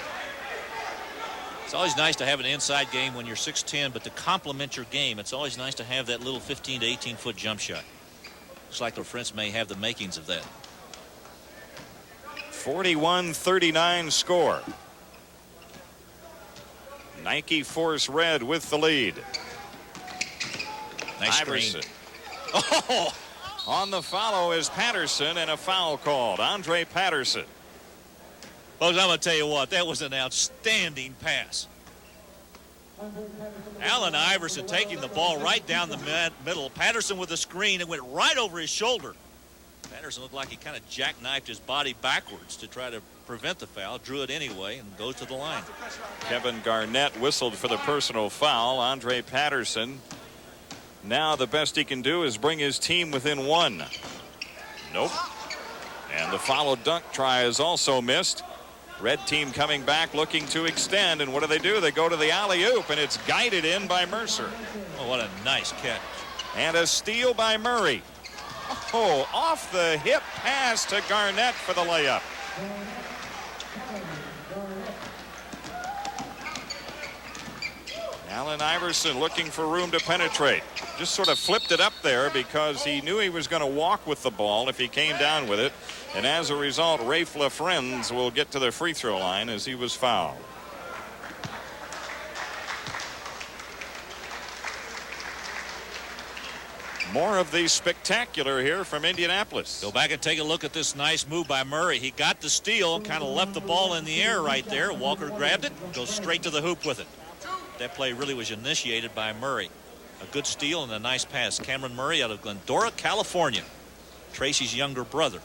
It's always nice to have an inside game when you're 6'10", but to complement your game, it's always nice to have that little 15 to 18-foot jump shot. Looks like LaFrentz may have the makings of that. 41-39 score. Nike Force Red with the lead. Nice Iverson. screen. Oh! On the follow is Patterson, and a foul called. Andre Patterson. Folks, I'm going to tell you what, that was an outstanding pass. Allen Iverson taking the ball right down the middle. Patterson with the screen. It went right over his shoulder. Patterson looked like he kind of jackknifed his body backwards to try to prevent the foul. Drew it anyway and goes to the line. Kevin Garnett whistled for the personal foul. Andre Patterson, now the best he can do is bring his team within 1. Nope. And the follow dunk try is also missed. Red team coming back looking to extend, and what do? They go to the alley-oop, and it's guided in by Mercer. Oh, what a nice catch. And a steal by Murray. Oh, off the hip pass to Garnett for the layup. Allen Iverson looking for room to penetrate. Just sort of flipped it up there because he knew he was going to walk with the ball if he came down with it. And as a result, Rafe LaFrentz will get to the free throw line as he was fouled. More of the spectacular here from Indianapolis. Go back and take a look at this nice move by Murray. He got the steal, kind of left the ball in the air right there. Walker grabbed it, goes straight to the hoop with it. That play really was initiated by Murray. A good steal and a nice pass. Cameron Murray out of Glendora, California. Tracy's younger brother.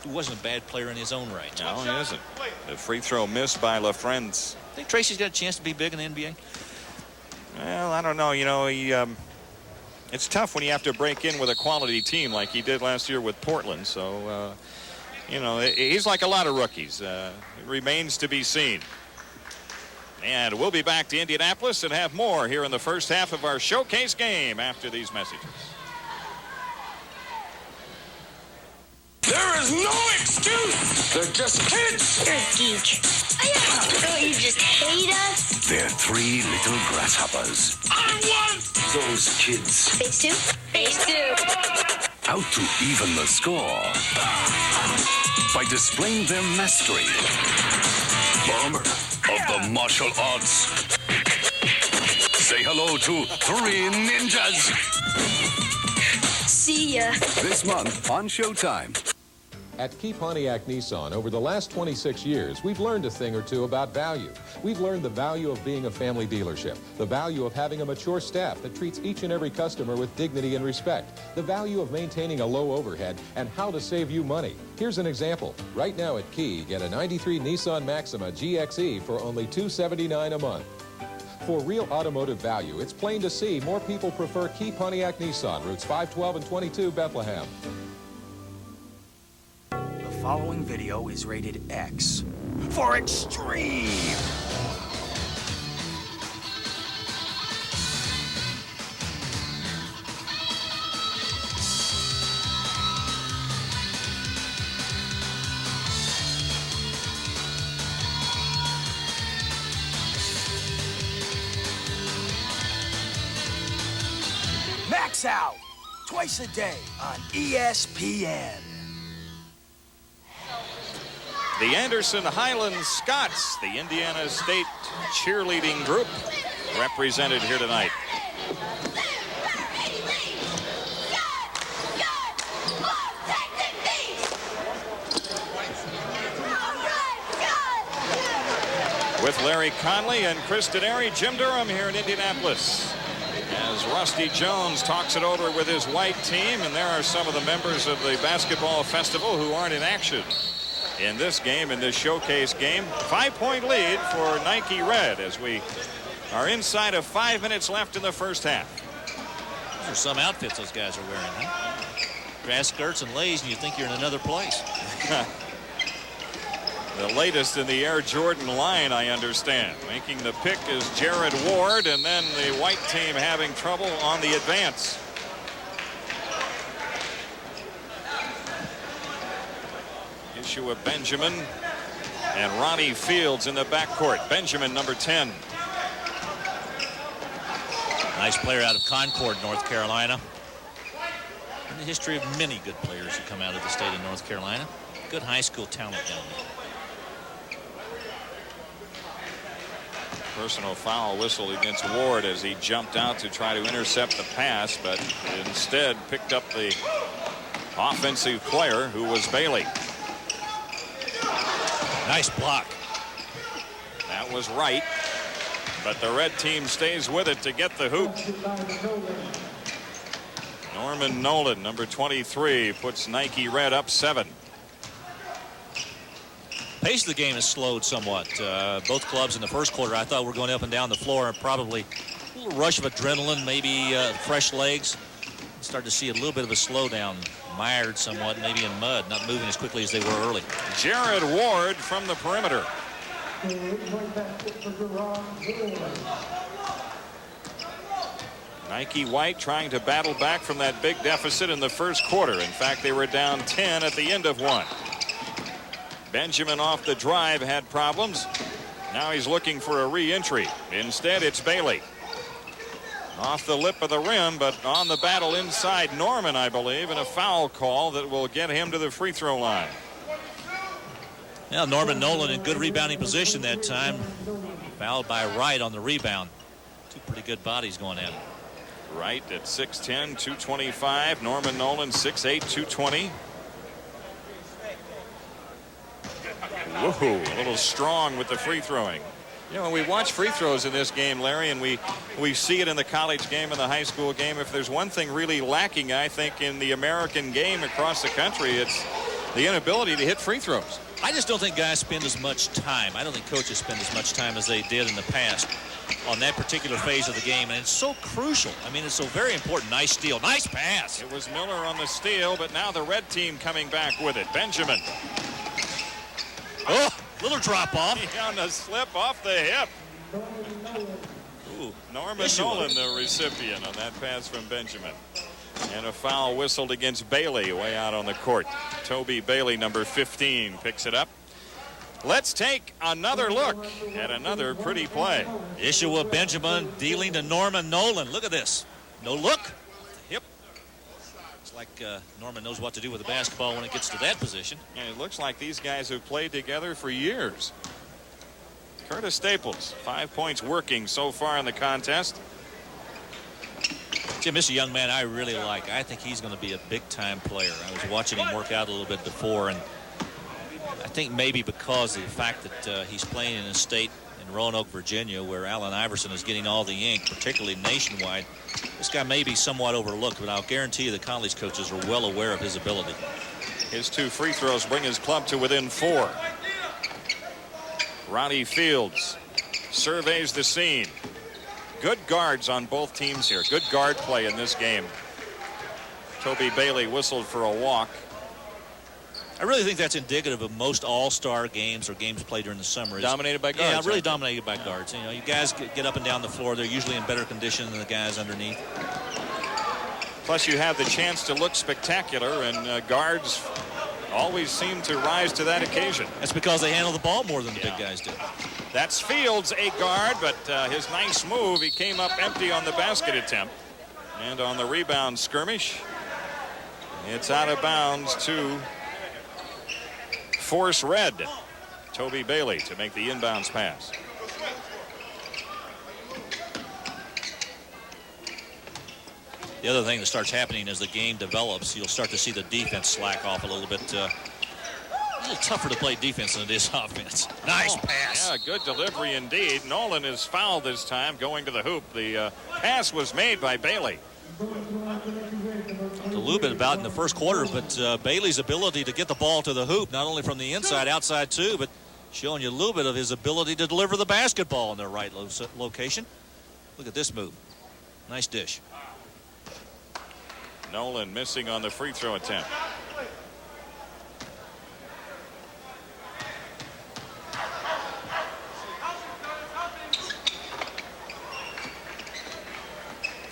He wasn't a bad player in his own right. No, he isn't. The free throw missed by LaFrentz. Think Tracy's got a chance to be big in the NBA? Well, I don't know. You know, it's tough when you have to break in with a quality team like he did last year with Portland. So, you know, he's like a lot of rookies. It remains to be seen. And we'll be back to Indianapolis and have more here in the first half of our showcase game after these messages. There is no excuse. They're just kids. You're a geek. Don't you just hate us? They're 3 little grasshoppers. I want Those kids. Phase 2? Phase 2. Out to even the score by displaying their mastery. Bomber of the martial arts. Say hello to 3 ninjas. See ya. This month on Showtime. At Key Pontiac Nissan, over the last 26 years, we've learned a thing or two about value. We've learned the value of being a family dealership, the value of having a mature staff that treats each and every customer with dignity and respect, the value of maintaining a low overhead, and how to save you money. Here's an example. Right now at Key, get a 93 Nissan Maxima GXE for only $279 a month. For real automotive value, it's plain to see more people prefer Key Pontiac Nissan, routes 5, 12, and 22, Bethlehem. The following video is rated X for extreme. Max Out, twice a day on ESPN. The Anderson Highland Scots, the Indiana State cheerleading group, represented here tonight. With Larry Conley and Chris Denary, Jim Durham here in Indianapolis, as Rusty Jones talks it over with his white team. And there are some of the members of the basketball festival who aren't in action in this game, in this showcase game. 5-point lead for Nike Red as we are inside of 5 minutes left in the first half. Those are some outfits those guys are wearing, huh? Grass skirts and lays, and you think you're in another place. The latest in the Air Jordan line, I understand. Making the pick is Jared Ward, and then the white team having trouble on the advance. Issue of Benjamin and Ronnie Fields in the backcourt. Benjamin, number 10. Nice player out of Concord, North Carolina. In the history of many good players who come out of the state of North Carolina. Good high school talent down there. Personal foul whistle against Ward as he jumped out to try to intercept the pass, but instead picked up the offensive player, who was Bailey. Nice block. That was right, but the red team stays with it to get the hoop. Norman Nolan, number 23, puts Nike Red up 7. Pace of the game has slowed somewhat. Both clubs in the first quarter, I thought, were going up and down the floor, and probably a little rush of adrenaline, maybe fresh legs. Start to see a little bit of a slowdown, mired somewhat, maybe in mud, not moving as quickly as they were early. Jared Ward from the perimeter. Nike White trying to battle back from that big deficit in the first quarter. In fact, they were down 10 at the end of one. Benjamin off the drive had problems. Now he's looking for a re-entry. Instead, it's Bailey. Off the lip of the rim, but on the battle inside Norman, I believe, and a foul call that will get him to the free throw line. Now Norman Nolan in good rebounding position that time. Fouled by Wright on the rebound. Two pretty good bodies going at it. Wright at 6'10", 225. Norman Nolan 6'8", 220. Whoa, a little strong with the free throwing. You know, when we watch free throws in this game, Larry, and we see it in the college game and the high school game, if there's one thing really lacking, I think, in the American game across the country, it's the inability to hit free throws. I just don't think guys spend as much time. I don't think coaches spend as much time as they did in the past on that particular phase of the game, and it's so crucial. I mean, it's so very important. Nice steal, nice pass. It was Miller on the steal, but now the red team coming back with it. Benjamin. Oh, little drop off. On the slip off the hip. Ooh, Norman Nolan, the recipient on that pass from Benjamin. And a foul whistled against Bailey way out on the court. Toby Bailey, number 15, picks it up. Let's take another look at another pretty play. Issue Benjamin dealing to Norman Nolan. Look at this. No look. Hip. It's like Norman knows what to do with the basketball when it gets to that position. And it looks like these guys have played together for years. Curtis Staples, 5 points working so far in the contest. Jim, this is a young man I really like. I think he's going to be a big-time player. I was watching him work out a little bit before, and I think maybe because of the fact that he's playing in a state in Roanoke, Virginia, where Allen Iverson is getting all the ink, particularly nationwide, this guy may be somewhat overlooked, but I'll guarantee you the college coaches are well aware of his ability. His 2 free throws bring his club to within 4. Ronnie Fields surveys the scene. Good guards on both teams here. Good guard play in this game. Toby Bailey whistled for a walk. I really think that's indicative of most all-star games or games played during the summer. Dominated by guards. Yeah, really dominated by guards. You know, you guys get up and down the floor. They're usually in better condition than the guys underneath. Plus, you have the chance to look spectacular, and guards always seem to rise to that occasion. That's because they handle the ball more than the big guys do. That's Fields, a guard, but his nice move, he came up empty on the basket attempt. And on the rebound skirmish, it's out of bounds to force red. Toby Bailey to make the inbounds pass. The other thing that starts happening as the game develops, you'll start to see the defense slack off a little bit. A little tougher to play defense than it is offense. Nice pass. Yeah, good delivery indeed. Nolan is fouled this time going to the hoop. The pass was made by Bailey. Talked a little bit about in the first quarter, but Bailey's ability to get the ball to the hoop, not only from the inside, outside too, but showing you a little bit of his ability to deliver the basketball in the right location. Look at this move. Nice dish. Nolan missing on the free throw attempt.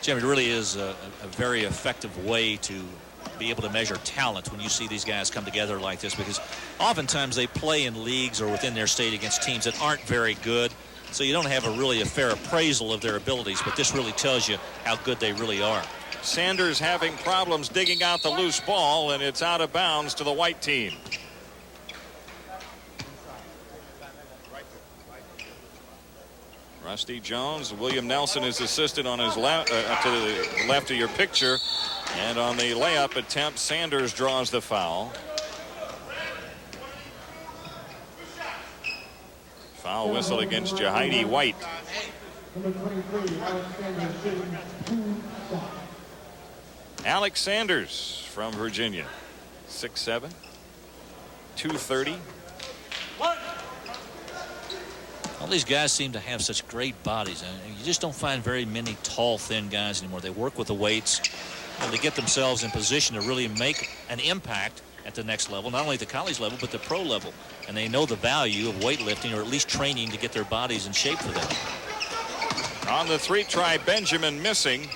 Jim, it really is a very effective way to be able to measure talent when you see these guys come together like this, because oftentimes they play in leagues or within their state against teams that aren't very good, so you don't have a fair appraisal of their abilities, but this really tells you how good they really are. Sanders having problems digging out the loose ball, and it's out of bounds to the white team. Rusty Jones, William Nelson is assisted on his left, to the left of your picture, and on the layup attempt, Sanders draws the foul. Foul whistle against Jahidi White. Alex Sanders from Virginia, 6'7", 230. All these guys seem to have such great bodies, and you just don't find very many tall, thin guys anymore. They work with the weights, and they get themselves in position to really make an impact at the next level, not only at the college level, but the pro level. And they know the value of weightlifting, or at least training to get their bodies in shape for that. On the three try, Benjamin missing.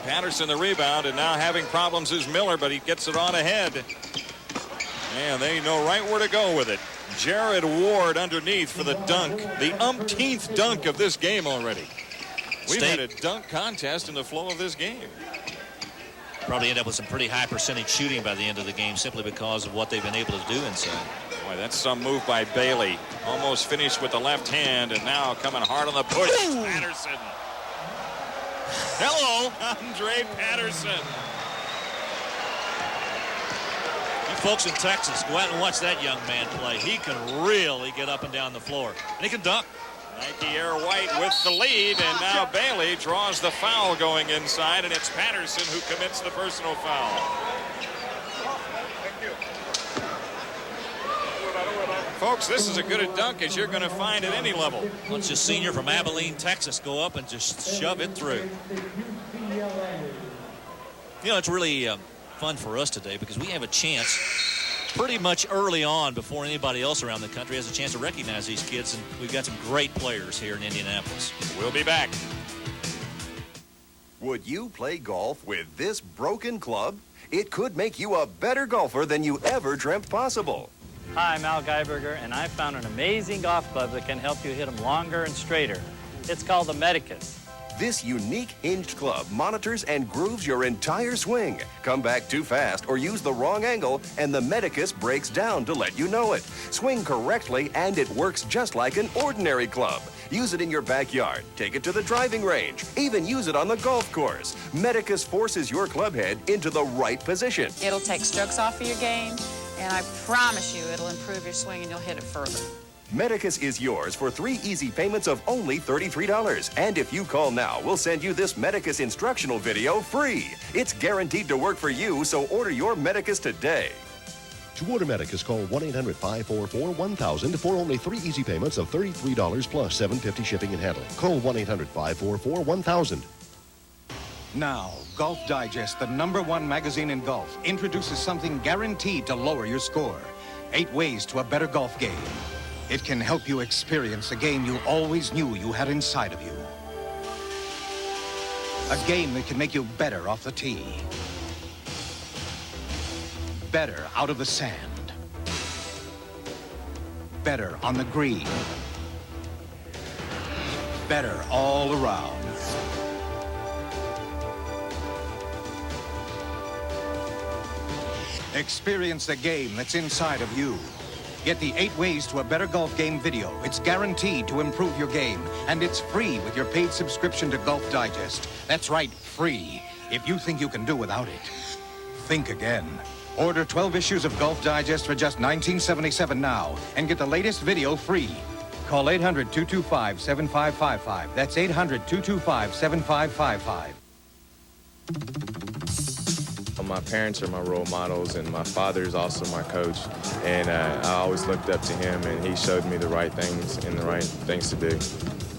Patterson the rebound, and now having problems is Miller, but he gets it on ahead. And they know right where to go with it. Jared Ward underneath for the dunk. The umpteenth dunk of this game already. We've had a dunk contest in the flow of this game. Probably end up with some pretty high percentage shooting by the end of the game, simply because of what they've been able to do inside. Boy, that's some move by Bailey. Almost finished with the left hand, and now coming hard on the push. Patterson. Hello, Andre Patterson. You folks in Texas, go out and watch that young man play. He can really get up and down the floor, and he can dunk. Nike Air White with the lead, and now Bailey draws the foul going inside, and it's Patterson who commits the personal foul. Folks, this is as good a dunk as you're going to find at any level. Watch this senior from Abilene, Texas, go up and just shove it through. You know, it's really fun for us today because we have a chance pretty much early on, before anybody else around the country has a chance to recognize these kids, and we've got some great players here in Indianapolis. We'll be back. Would you play golf with this broken club? It could make you a better golfer than you ever dreamt possible. Hi, I'm Al Geiberger, and I found an amazing golf club that can help you hit them longer and straighter. It's called the Medicus. This unique hinged club monitors and grooves your entire swing. Come back too fast or use the wrong angle, and the Medicus breaks down to let you know it. Swing correctly, and it works just like an ordinary club. Use it in your backyard, take it to the driving range, even use it on the golf course. Medicus forces your club head into the right position. It'll take strokes off of your game, and I promise you it'll improve your swing and you'll hit it further. Medicus is yours for 3 easy payments of only $33. And if you call now, we'll send you this Medicus instructional video free. It's guaranteed to work for you, so order your Medicus today. To order Medicus, call 1-800-544-1000 for only 3 easy payments of $33 plus $7.50 shipping and handling. Call 1-800-544-1000. Now, Golf Digest, the #1 magazine in golf, introduces something guaranteed to lower your score. 8 ways to a better golf game. It can help you experience a game you always knew you had inside of you. A game that can make you better off the tee. Better out of the sand. Better on the green. Better all around. Experience the game that's inside of you. Get the 8 Ways to a Better Golf Game video. It's guaranteed to improve your game, and it's free with your paid subscription to Golf Digest. That's right, free. If you think you can do without it, think again. Order 12 issues of Golf Digest for just $19.77 now and get the latest video free. Call 800-225-7555. That's 800-225-7555. My parents are my role models, and my father is also my coach. And I always looked up to him, and he showed me the right things and the right things to do.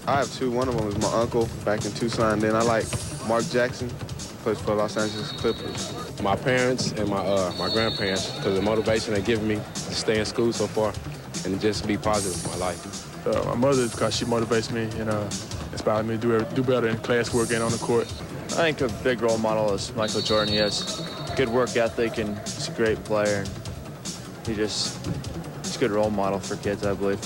I have two. One of them is my uncle back in Tucson. Then I like Mark Jackson, plays for Los Angeles Clippers. My parents and my grandparents, because the motivation they give me to stay in school so far and just be positive in my life. My mother, because she motivates me and inspires me to do better in classwork and on the court. I think a big role model is Michael Jordan. He has good work ethic and he's a great player. He's a good role model for kids, I believe.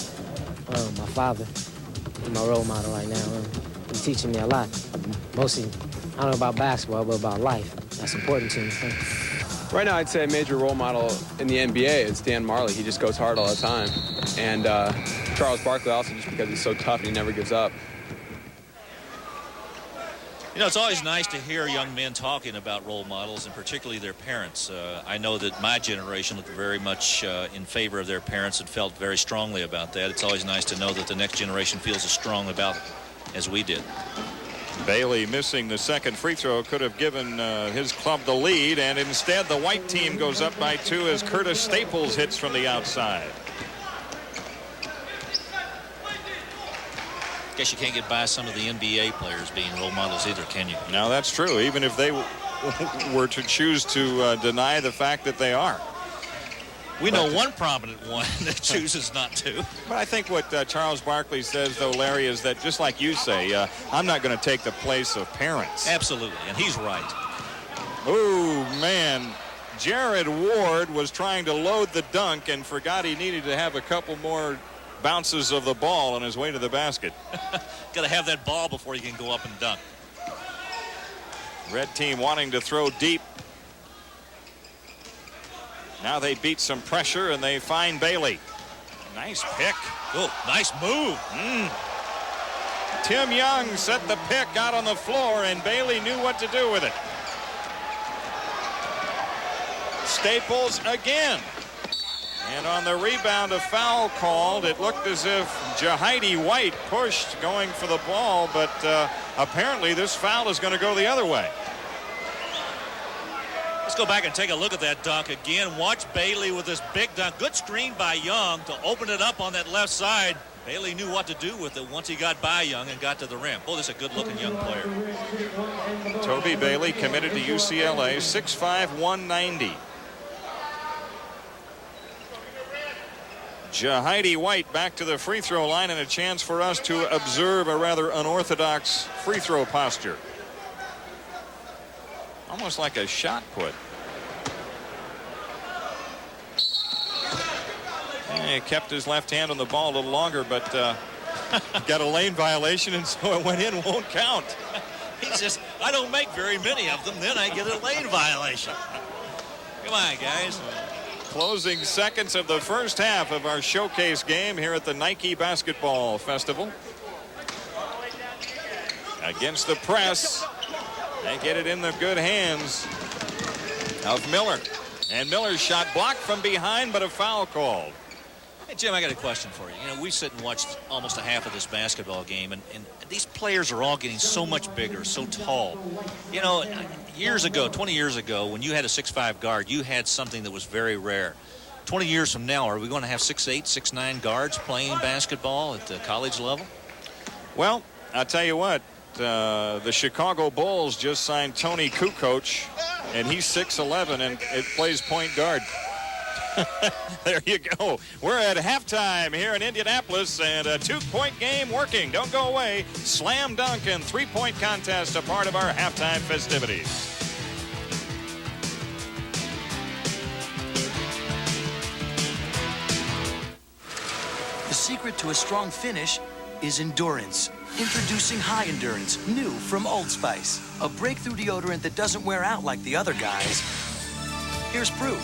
My father is my role model right now. He's teaching me a lot. Mostly, I don't know about basketball, but about life. That's important to me. Right now, I'd say a major role model in the NBA is Dan Marley. He just goes hard all the time. And Charles Barkley also, just because he's so tough and he never gives up. You know, it's always nice to hear young men talking about role models, and particularly their parents. I know that my generation looked very much in favor of their parents and felt very strongly about that. It's always nice to know that the next generation feels as strong about it as we did. Bailey missing the second free throw could have given his club the lead, and instead the white team goes up by 2 as Curtis Staples hits from the outside. Guess you can't get by some of the NBA players being role models either, can you? No, that's true. Even if they were to choose to deny the fact that they are. We know one prominent one that chooses not to. But I think what Charles Barkley says, though, Larry, is that just like you say, I'm not going to take the place of parents. Absolutely, and he's right. Oh, man. Jared Ward was trying to load the dunk and forgot he needed to have a couple more bounces of the ball on his way to the basket. Got to have that ball before you can go up and dunk. Red team wanting to throw deep. Now they beat some pressure and they find Bailey. Nice pick. Oh, nice move. Tim Young set the pick out on the floor, and Bailey knew what to do with it. Staples again. And on the rebound, a foul called. It looked as if Jahidi White pushed going for the ball, but apparently this foul is going to go the other way. Let's go back and take a look at that dunk again. Watch Bailey with this big dunk. Good screen by Young to open it up on that left side. Bailey knew what to do with it once he got by Young and got to the rim. Oh, this is a good-looking young player. Toby Bailey committed to UCLA, 6'5", 190. Jahidi White back to the free throw line, and a chance for us to observe a rather unorthodox free throw posture. Almost like a shot put. He kept his left hand on the ball a little longer, but got a lane violation, and so it went in, won't count. He's just, I don't make very many of them, then I get a lane violation. Come on, guys. Closing seconds of the first half of our showcase game here at the Nike Basketball Festival. Against the press. They get it in the good hands of Miller. And Miller's shot blocked from behind, but a foul called. Hey, Jim, I got a question for you. You know, we sit and watch almost a half of this basketball game, and these players are all getting so much bigger, so tall. You know, years ago, 20 years ago, when you had a 6'5" guard, you had something that was very rare. 20 years from now, are we going to have 6'8", 6'9" guards playing basketball at the college level? Well, I'll tell you what. The Chicago Bulls just signed Tony Kukoc, and he's 6'11", and it plays point guard. There you go. We're at halftime here in Indianapolis, and a 2-point game working. Don't go away. Slam dunk and 3-point contest, a part of our halftime festivities. The secret to a strong finish is endurance. Introducing High Endurance, new from Old Spice. A breakthrough deodorant that doesn't wear out like the other guys. Here's proof.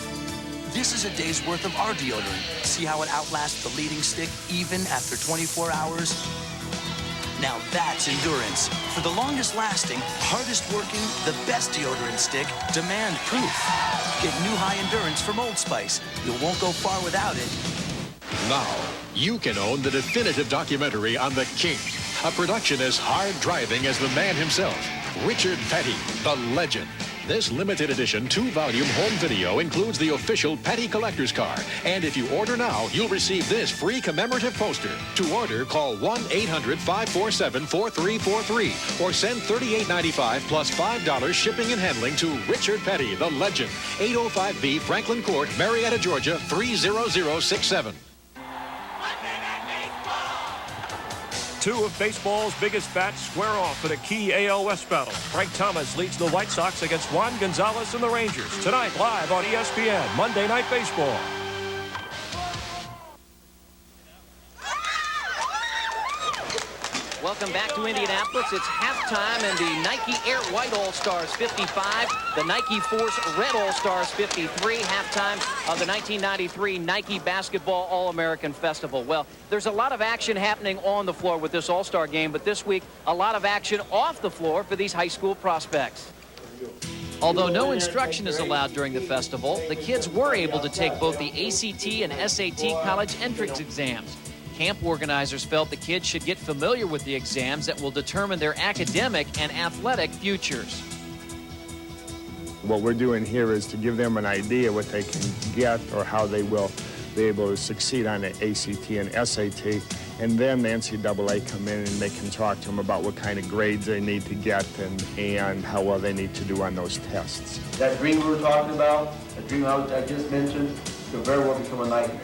This is a day's worth of our deodorant. See how it outlasts the leading stick even after 24 hours? Now that's endurance. For the longest lasting, hardest working, the best deodorant stick, demand proof. Get new high endurance from Old Spice. You won't go far without it. Now, you can own the definitive documentary on the King. A production as hard driving as the man himself, Richard Petty, the legend. This limited edition 2-volume home video includes the official Petty Collector's Car. And if you order now, you'll receive this free commemorative poster. To order, call 1-800-547-4343 or send $38.95 plus $5 shipping and handling to Richard Petty, the legend. 805B Franklin Court, Marietta, Georgia, 30067. Two of baseball's biggest bats square off in a key AL West battle. Frank Thomas leads the White Sox against Juan Gonzalez and the Rangers. Tonight, live on ESPN, Monday Night Baseball. Welcome back to Indianapolis. It's halftime, and the Nike Air White All-Stars 55, the Nike Force Red All-Stars 53, halftime of the 1993 Nike Basketball All-American Festival. Well, there's a lot of action happening on the floor with this All-Star game, but this week, a lot of action off the floor for these high school prospects. Although no instruction is allowed during the festival, the kids were able to take both the ACT and SAT college entrance exams. Camp organizers felt the kids should get familiar with the exams that will determine their academic and athletic futures. What we're doing here is to give them an idea what they can get or how they will be able to succeed on the ACT and SAT, and then the NCAA come in and they can talk to them about what kind of grades they need to get and how well they need to do on those tests. That dream we were talking about, that dream I just mentioned, could very well become a nightmare.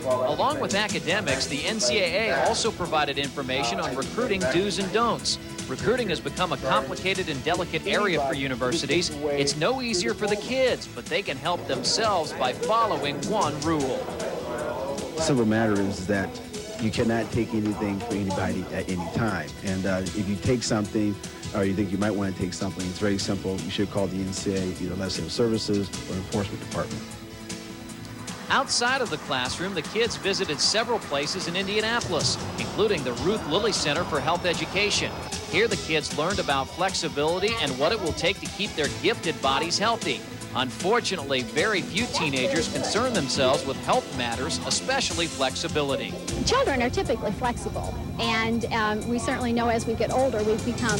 Along with academics, the NCAA also provided information on recruiting do's and don'ts. Recruiting has become a complicated and delicate area for universities. It's no easier for the kids, but they can help themselves by following one rule. Simple matter is that you cannot take anything from anybody at any time. And if you take something or you think you might want to take something, it's very simple. You should call the NCAA, either Legislative Services or Enforcement Department. Outside of the classroom, the kids visited several places in Indianapolis, including the Ruth Lilly Center for Health Education. Here, the kids learned about flexibility and what it will take to keep their gifted bodies healthy. Unfortunately, very few teenagers concern themselves with health matters, especially flexibility. Children are typically flexible, and we certainly know as we get older we've become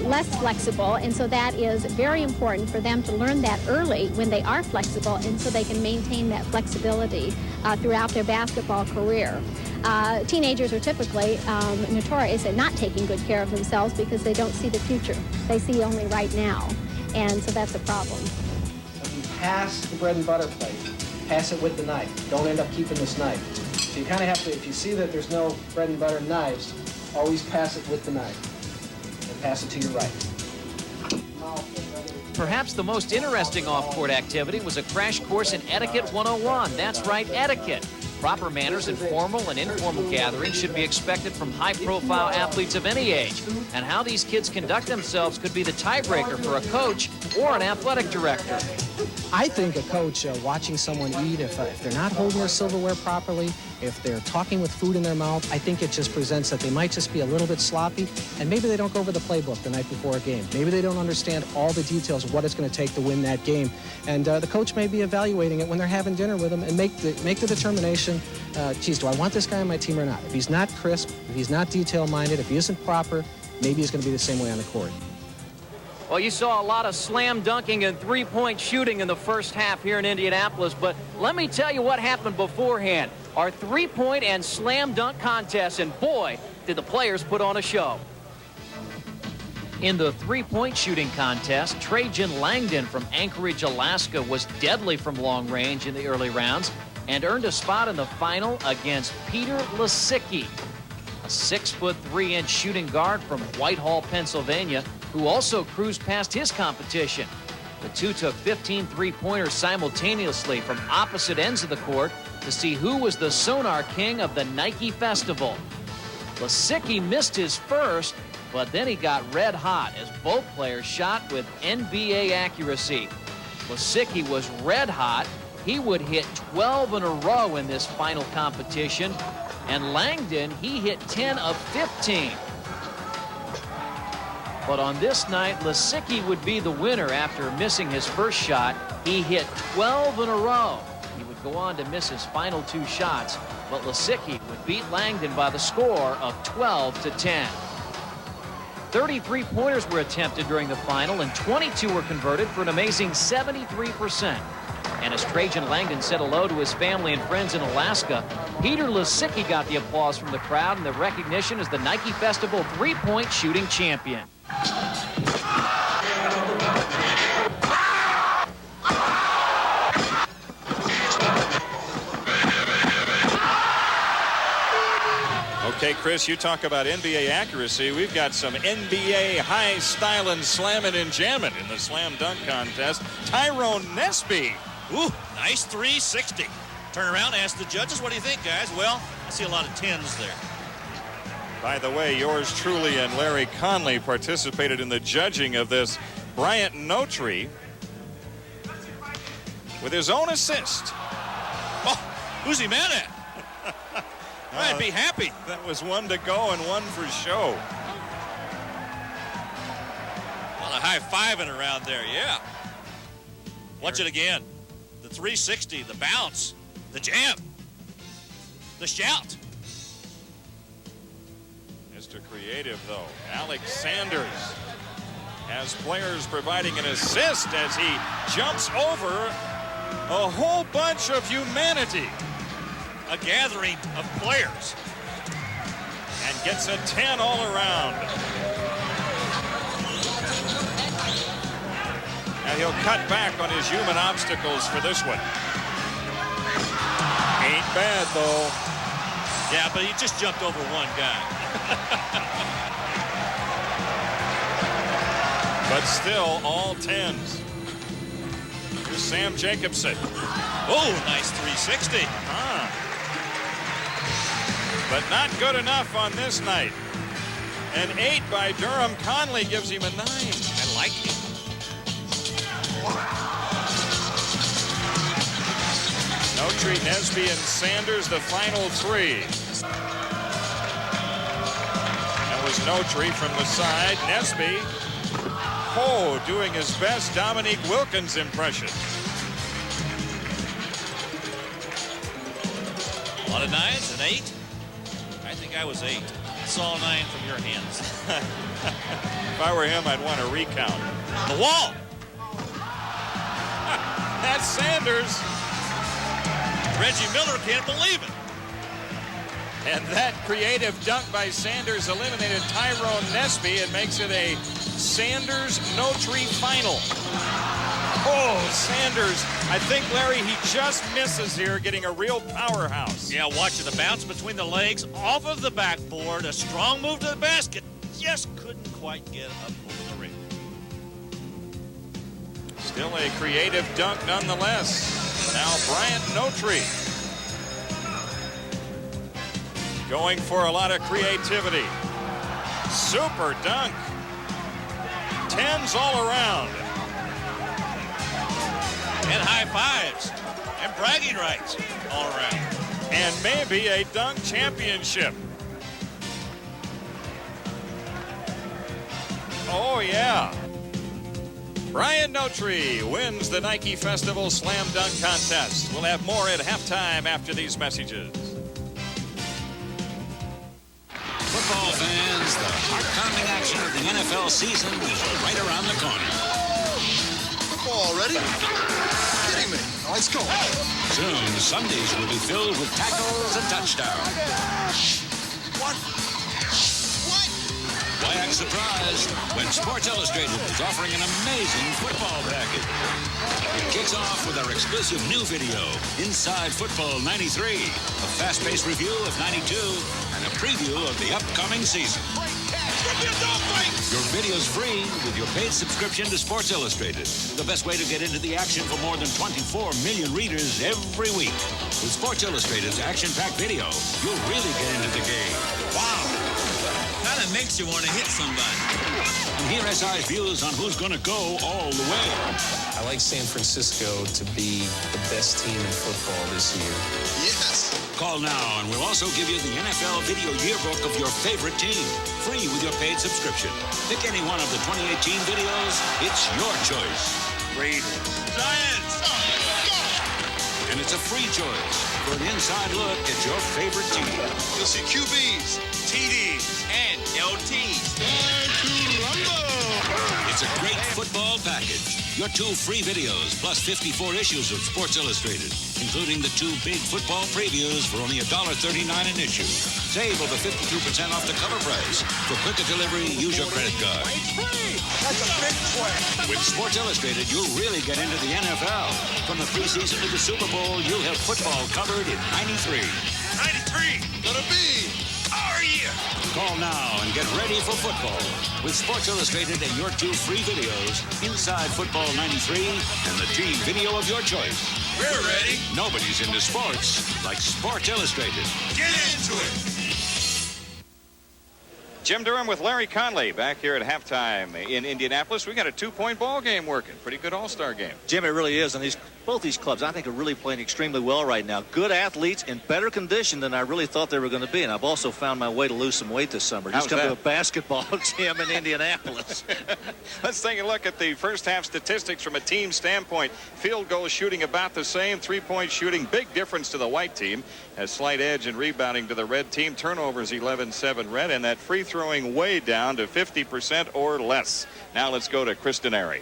less flexible, and so that is very important for them to learn that early when they are flexible, and so they can maintain that flexibility throughout their basketball career. Teenagers are typically notorious at not taking good care of themselves because they don't see the future. They see only right now. And so that's a problem. If you pass the bread and butter plate, pass it with the knife. Don't end up keeping this knife. So you kind of have to, if you see that there's no bread and butter knives, always pass it with the knife. And pass it to your right. Perhaps the most interesting off-court activity was a crash course in Etiquette 101. That's right, etiquette. Proper manners in formal and informal gatherings should be expected from high-profile athletes of any age. And how these kids conduct themselves could be the tiebreaker for a coach or an athletic director. I think a coach watching someone eat, if they're not holding their silverware properly, if they're talking with food in their mouth, I think it just presents that they might just be a little bit sloppy, and maybe they don't go over the playbook the night before a game. Maybe they don't understand all the details of what it's going to take to win that game. And the coach may be evaluating it when they're having dinner with them and make the determination, geez, do I want this guy on my team or not? If he's not crisp, if he's not detail-minded, if he isn't proper, maybe he's going to be the same way on the court. Well, you saw a lot of slam dunking and three-point shooting in the first half here in Indianapolis, but let me tell you what happened beforehand. Our three-point and slam dunk contest, and boy, did the players put on a show. In the three-point shooting contest, Trajan Langdon from Anchorage, Alaska was deadly from long range in the early rounds and earned a spot in the final against Peter Lisicki, a 6'3" shooting guard from Whitehall, Pennsylvania, who also cruised past his competition. The two took 15 three-pointers simultaneously from opposite ends of the court to see who was the sonar king of the Nike Festival. Lisicki missed his first, but then he got red hot as both players shot with NBA accuracy. Lisicki was red hot. He would hit 12 in a row in this final competition. And Langdon, he hit 10 of 15. But on this night, Lisicki would be the winner after missing his first shot. He hit 12 in a row. He would go on to miss his final 2 shots, but Lisicki would beat Langdon by the score of 12-10. 33 pointers were attempted during the final, and 22 were converted for an amazing 73%. And as Trajan Langdon said hello to his family and friends in Alaska, Peter Lisicki got the applause from the crowd and the recognition as the Nike Festival three-point shooting champion. Okay, Chris, you talk about NBA accuracy. We've got some NBA high stylin' slamming and jamming in the slam dunk contest. Tyrone Nesby. Ooh, nice 360. Turn around, ask the judges, what do you think, guys? Well, I see a lot of 10s there. By the way, yours truly and Larry Conley participated in the judging of this. Bryant Notary with his own assist. Oh, who's he mad at? I'd be happy. That was one to go and one for show. A lot of high-fiving around there, yeah. Watch it again. The 360, the bounce, the jam, the shout. Mr. Creative, though. Alex Sanders has players providing an assist as he jumps over a whole bunch of humanity. A gathering of players. And gets a 10 all around. Now he'll cut back on his human obstacles for this one. Ain't bad, though. Yeah, but he just jumped over one guy. But still, all 10s. Here's Sam Jacobson. Oh, nice 360. But not good enough on this night. An 8 by Durham Conley gives him a 9. I like it. Notary, Nesby, and Sanders, the final 3. That was Notary from the side. Nesby, doing his best Dominique Wilkins impression. A lot of 9s, an 8. I think I was 8. Saw 9 from your hands. If I were him, I'd want to recount. The wall. That's Sanders. Reggie Miller can't believe it. And that creative dunk by Sanders eliminated Tyrone Nesby and makes it a Sanders-Notary final. Oh, Sanders. I think, Larry, he just misses here, getting a real powerhouse. Yeah, watch it. The bounce between the legs, off of the backboard. A strong move to the basket. Just couldn't quite get up over the ring. Still a creative dunk nonetheless. Now Bryant Notary going for a lot of creativity. Super dunk. 10s all around. And high fives. And bragging rights all around. And maybe a dunk championship. Oh, yeah. Bryant Notary wins the Nike Festival Slam Dunk Contest. We'll have more at halftime after these messages. Football fans, the heart-pounding action of the NFL season is right around the corner. Football already? Kidding me. Let's go. Soon, Sundays will be filled with tackles and touchdowns. What? Why act surprised when Sports Illustrated is offering an amazing football package? It kicks off with our exclusive new video, Inside Football 93, a fast-paced review of 92, and a preview of the upcoming season. Your video's free with your paid subscription to Sports Illustrated, the best way to get into the action for more than 24 million readers every week. With Sports Illustrated's action-packed video, you'll really get into the game. Wow. That of makes you want to hit somebody. And here SI's views on who's going to go all the way. I like San Francisco to be the best team in football this year. Yes. Call now, and we'll also give you the NFL video yearbook of your favorite team, free with your paid subscription. Pick any one of the 2018 videos. It's your choice. Raiders. Giants. And it's a free choice for an inside look at your favorite team. You'll see QBs, TDs, and LTs. It's a great football package. Your 2 free videos, plus 54 issues of Sports Illustrated, including the 2 big football previews for only $1.39 an issue. Save over 52% off the cover price. For quicker delivery, use your credit card. That's a big play. With Sports Illustrated, you'll really get into the NFL. From the preseason to the Super Bowl, you'll have football covered in 93. 93. Gonna be our year. Call now and get ready for football with Sports Illustrated and your 2 free videos, Inside Football 93 and the team video of your choice. We're ready. Nobody's into sports like Sports Illustrated. Get into it. Jim Durham with Larry Conley back here at halftime in Indianapolis. We got a 2-point ball game working. Pretty good all-star game. Jim, it really is. And both these clubs, I think, are really playing extremely well right now. Good athletes in better condition than I really thought they were going to be. And I've also found my way to lose some weight this summer. Just come to a basketball gym in Indianapolis. Let's take a look at the first half statistics from a team standpoint. Field goal shooting about the same. 3-point shooting, big difference to the white team. A slight edge in rebounding to the red team. Turnovers 11-7 red. And that free throwing way down to 50% or less. Now let's go to Chris Denari.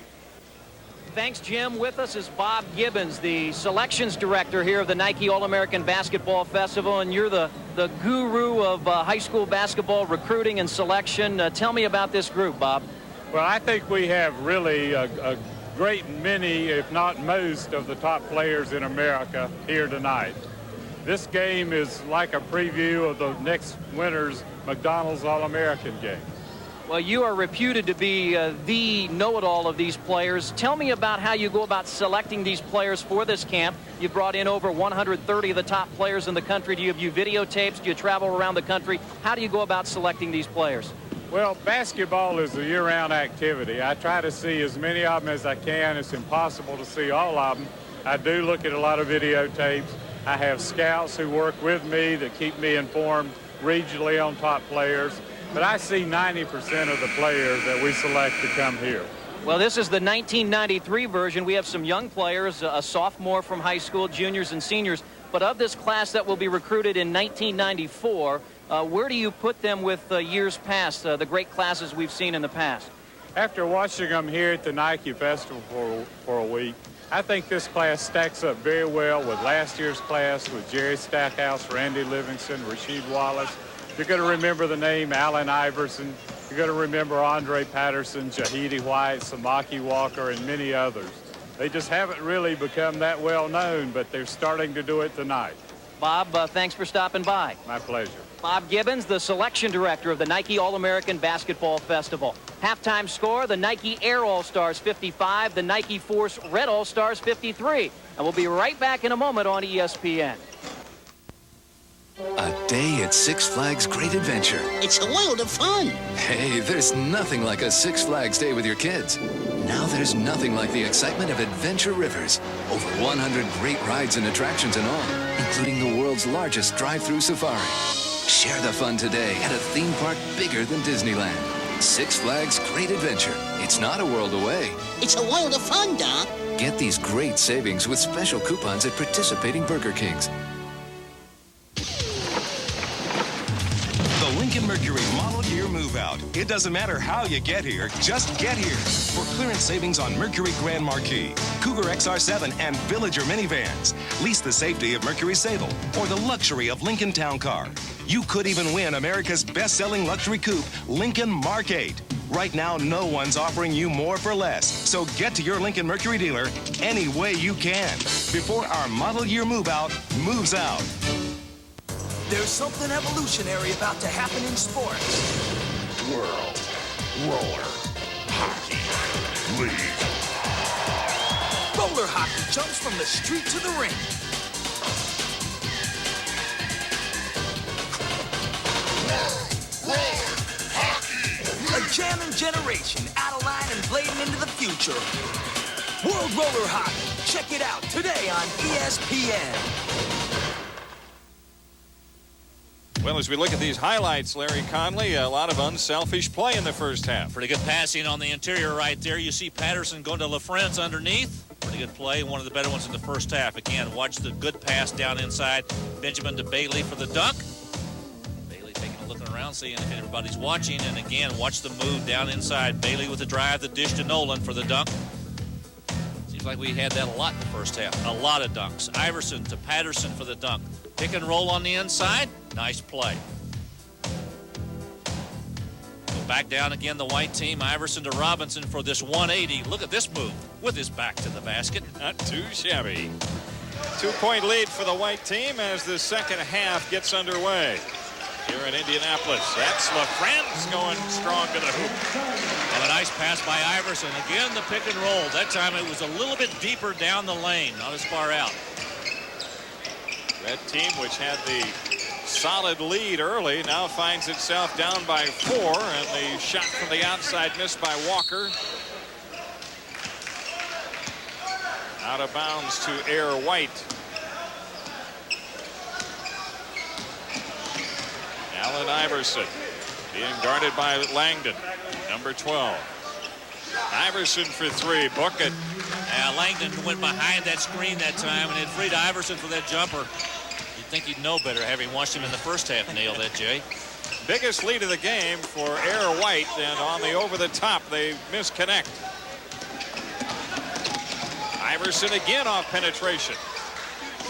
Thanks, Jim. With us is Bob Gibbons, the selections director here of the Nike All-American Basketball Festival, and you're the guru of high school basketball recruiting and selection. Tell me about this group, Bob. Well, I think we have really a great many, if not most, of the top players in America here tonight. This game is like a preview of the next winter's McDonald's All-American game. Well, you are reputed to be the know-it-all of these players. Tell me about how you go about selecting these players for this camp. You brought in over 130 of the top players in the country. Do you view videotapes? Do you travel around the country? How do you go about selecting these players? Well, basketball is a year-round activity. I try to see as many of them as I can. It's impossible to see all of them. I do look at a lot of videotapes. I have scouts who work with me that keep me informed regionally on top players. But I see 90% of the players that we select to come here. Well, this is the 1993 version. We have some young players, a sophomore from high school, juniors and seniors. But of this class that will be recruited in 1994, where do you put them with years past, the great classes we've seen in the past? After watching them here at the Nike Festival for a week, I think this class stacks up very well with last year's class with Jerry Stackhouse, Randy Livingston, Rasheed Wallace. You're going to remember the name Allen Iverson. You're going to remember Andre Patterson, Jahidi White, Samaki Walker, and many others. They just haven't really become that well known, but they're starting to do it tonight. Bob, thanks for stopping by. My pleasure. Bob Gibbons, the selection director of the Nike All-American Basketball Festival. Halftime score, the Nike Air All-Stars 55, the Nike Force Red All-Stars 53. And we'll be right back in a moment on ESPN. A day at Six Flags Great Adventure. It's a world of fun. Hey, there's nothing like a Six Flags day with your kids. Now there's nothing like the excitement of Adventure Rivers. Over 100 great rides and attractions in all, including the world's largest drive-through safari. Share the fun today at a theme park bigger than Disneyland. Six Flags Great Adventure. It's not a world away. It's a world of fun, Doc. Get these great savings with special coupons at participating Burger Kings. The Lincoln Mercury Model Year Move Out. It doesn't matter how you get here, just get here. For clearance savings on Mercury Grand Marquis, Cougar XR7, and Villager minivans. Lease the safety of Mercury Sable or the luxury of Lincoln Town Car. You could even win America's best-selling luxury coupe, Lincoln Mark 8. Right now, no one's offering you more for less. So get to your Lincoln Mercury dealer any way you can before our Model Year Move Out moves out. There's something evolutionary about to happen in sports. World Roller Hockey League. Roller hockey jumps from the street to the ring. generation out of line and blading into the future. World Roller Hockey. Check it out today on ESPN. Well, as we look at these highlights, Larry Conley, a lot of unselfish play in the first half. Pretty good passing on the interior right there. You see Patterson going to LaFrance underneath. Pretty good play, one of the better ones in the first half. Again, watch the good pass down inside. Benjamin to Bailey for the dunk. Bailey taking a look around, seeing if everybody's watching. And again, watch the move down inside. Bailey with the drive, the dish to Nolan for the dunk. Seems like we had that a lot in the first half. A lot of dunks. Iverson to Patterson for the dunk. Pick and roll on the inside. Nice play. Go back down again, the white team. Iverson to Robinson for this 180. Look at this move with his back to the basket. Not too shabby. 2-point lead for the white team as the second half gets underway here in Indianapolis. That's LaFrance going strong to the hoop. And a nice pass by Iverson. Again, the pick and roll. That time it was a little bit deeper down the lane, not as far out. Red team, which had the solid lead early, now finds itself down by 4, and the shot from the outside missed by Walker. Out of bounds to Air White. Allen Iverson being guarded by Langdon, number 12. Iverson for 3, book it. Langdon went behind that screen that time, and it freed Iverson for that jumper. You'd think he'd know better, having watched him in the first half nail that, Jay. Biggest lead of the game for Air White, and on the over-the-top, they misconnect. Iverson again off penetration.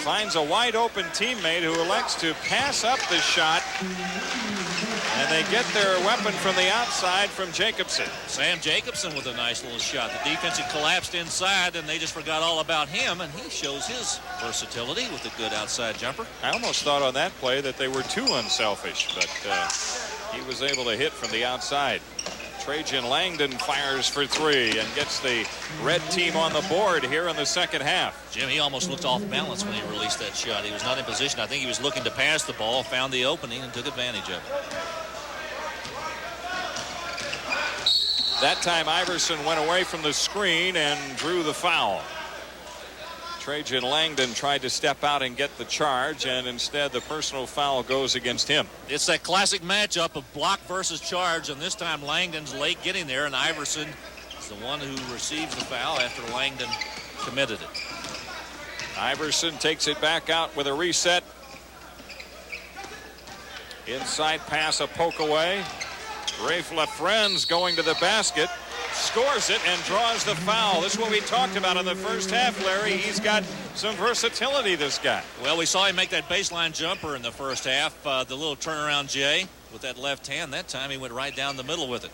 Finds a wide-open teammate who elects to pass up the shot, and they get their weapon from the outside from Jacobson. Sam Jacobson with a nice little shot. The defense had collapsed inside, and they just forgot all about him, and he shows his versatility with a good outside jumper. I almost thought on that play that they were too unselfish, but he was able to hit from the outside. Trajan Langdon fires for 3 and gets the red team on the board here in the second half. Jim, he almost looked off balance when he released that shot. He was not in position. I think he was looking to pass the ball, found the opening, and took advantage of it. That time Iverson went away from the screen and drew the foul. Trajan Langdon tried to step out and get the charge, and instead the personal foul goes against him. It's that classic matchup of block versus charge, and this time Langdon's late getting there, and Iverson is the one who receives the foul after Langdon committed it. Iverson takes it back out with a reset. Inside pass, a poke away. Rafe LaFrance going to the basket. Scores it and draws the foul. This is what we talked about in the first half, Larry. He's got some versatility, this guy. Well, we saw him make that baseline jumper in the first half. The little turnaround Jay with that left hand. That time he went right down the middle with it.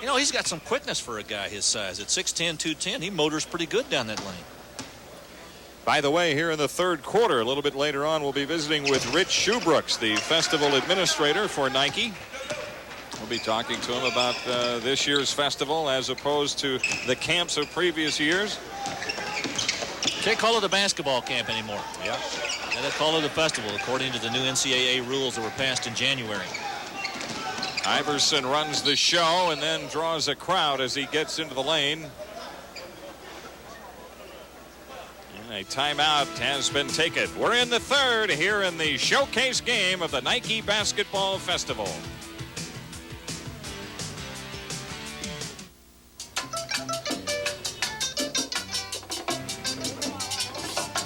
You know, he's got some quickness for a guy his size. At 6'10", 210, he motors pretty good down that lane. By the way, here in the third quarter, a little bit later on, we'll be visiting with Rich Shoebrooks, the festival administrator for Nike. We'll be talking to him about this year's festival as opposed to the camps of previous years. Can't call it a basketball camp anymore. Yeah. They call it a festival according to the new NCAA rules that were passed in January. Iverson runs the show and then draws a crowd as he gets into the lane. And a timeout has been taken. We're in the third here in the showcase game of the Nike Basketball Festival.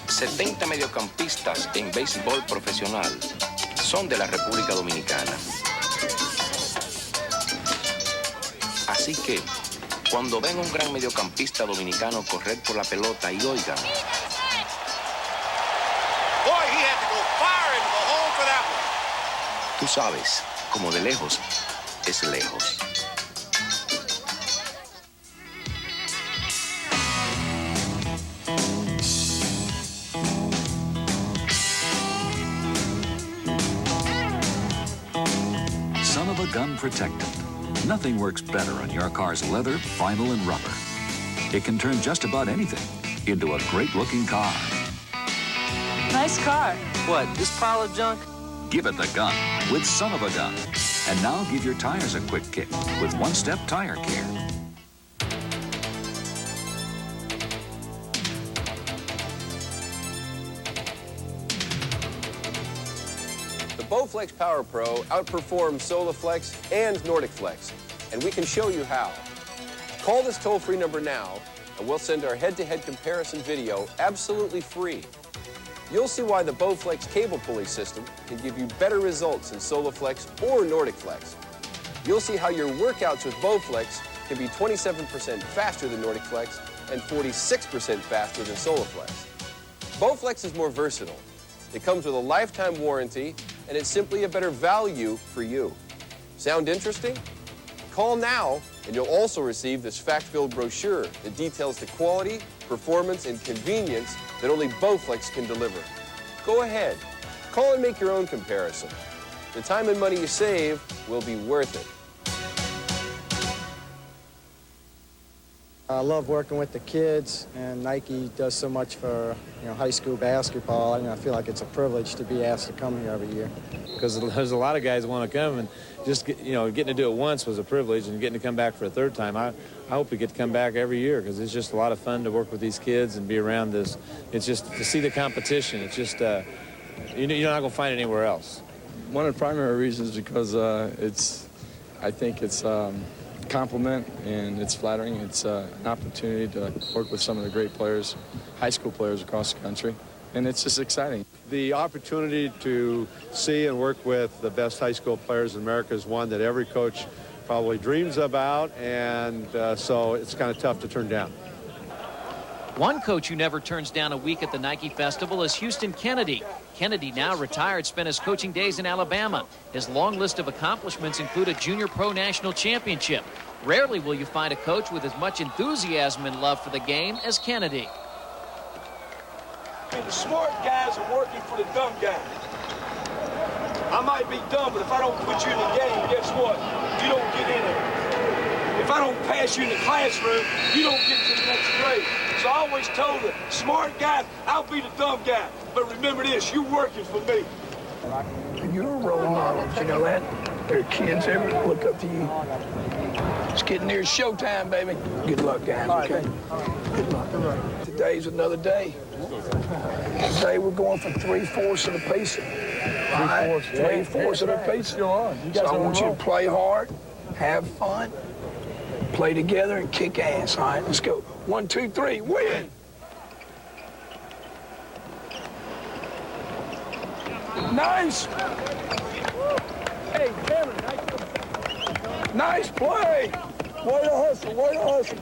70 mediocampistas en béisbol profesional son de la República Dominicana. Así que, cuando ven un gran mediocampista dominicano correr por la pelota y oigan, Boy, he had to go far into the hole for that one. tú sabes, como de lejos es lejos. Son of a gun protectant. Nothing works better on your car's leather, vinyl, and rubber. It can turn just about anything into a great-looking car. Nice car. What, this pile of junk? Give it the gun with Son of a Gun. And now give your tires a quick kick with one-step tire care. The Bowflex Power Pro outperforms Solaflex and Nordic Flex, and we can show you how. Call this toll-free number now, and we'll send our head-to-head comparison video absolutely free. You'll see why the Bowflex cable pulley system can give you better results than Solaflex or Nordic Flex. You'll see how your workouts with Bowflex can be 27% faster than Nordic Flex and 46% faster than Solaflex. Bowflex is more versatile. It comes with a lifetime warranty, and it's simply a better value for you. Sound interesting? Call now, and you'll also receive this fact-filled brochure that details the quality, performance, and convenience that only Bowflex can deliver. Go ahead. Call and make your own comparison. The time and money you save will be worth it. I love working with the kids, and Nike does so much for high school basketball. I feel like it's a privilege to be asked to come here every year. Because there's a lot of guys who want to come, and just getting to do it once was a privilege, and getting to come back for a third time, I hope we get to come back every year, because it's just a lot of fun to work with these kids and be around this. It's just to see the competition. It's just you're not going to find it anywhere else. One of the primary reasons is because I think it's compliment, and it's flattering. It's an opportunity to work with some of the great players, high school players across the country, and it's just exciting. The opportunity to see and work with the best high school players in America is one that every coach probably dreams about, and so it's kind of tough to turn down. One coach who never turns down a week at the Nike Festival is Houston Kennedy. Kennedy, now retired, spent his coaching days in Alabama. His long list of accomplishments include a junior pro national championship. Rarely will you find a coach with as much enthusiasm and love for the game as Kennedy. The smart guys are working for the dumb guys. I might be dumb, but if I don't put you in the game, guess what? You don't get in it. If I don't pass you in the classroom, you don't get to the next grade. So I always told the smart guys, I'll be the dumb guy. But remember this, you're working for me. You're a role model, you know that? There are kids ever look up to you. It's getting near showtime, baby. Good luck, guys, okay? Good luck. Today's another day. Today we're going for 3/4 of the pizza. Right? 3/4 of the pizza. So I want you to play hard, have fun, play together, and kick ass. All right, let's go. 1, 2, 3, win! Nice! Hey, Cameron, nice play! Way to hustle, way to hustle.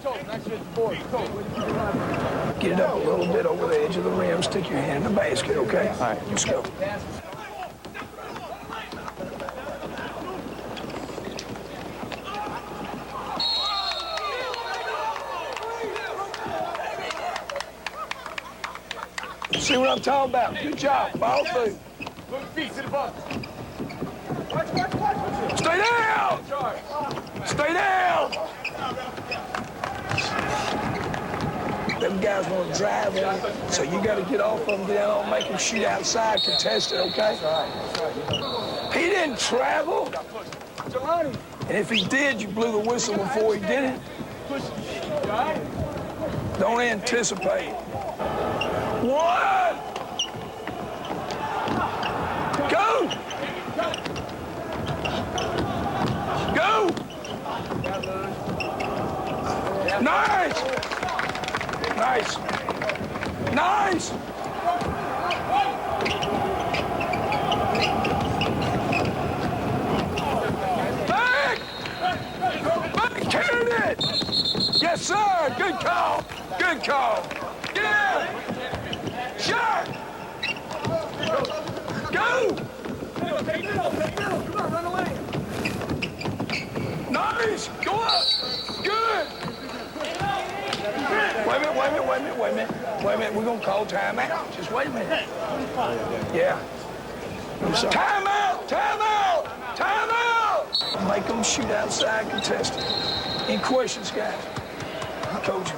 Get it up a little bit over the edge of the rim, stick your hand in the basket, okay? All right, let's go. See what I'm talking about? Good job. Follow through. Stay down! Stay down! Them guys want to drive in, so you got to get off of them, get out, make them shoot outside, contest it, okay? He didn't travel. And if he did, you blew the whistle before he did it. Don't anticipate. 1! Go! Go! Nice! Nice! Nice! Back! Back, carried it! Yes, sir! Good call! Good call! Yeah! Shot! Go! Come on, run away! Nice! Go up! Good! Wait a minute. We're going to call timeout. Just wait a minute. Yeah. Timeout! Timeout! Timeout! Make them shoot outside, contest it. Any questions, guys? Coach.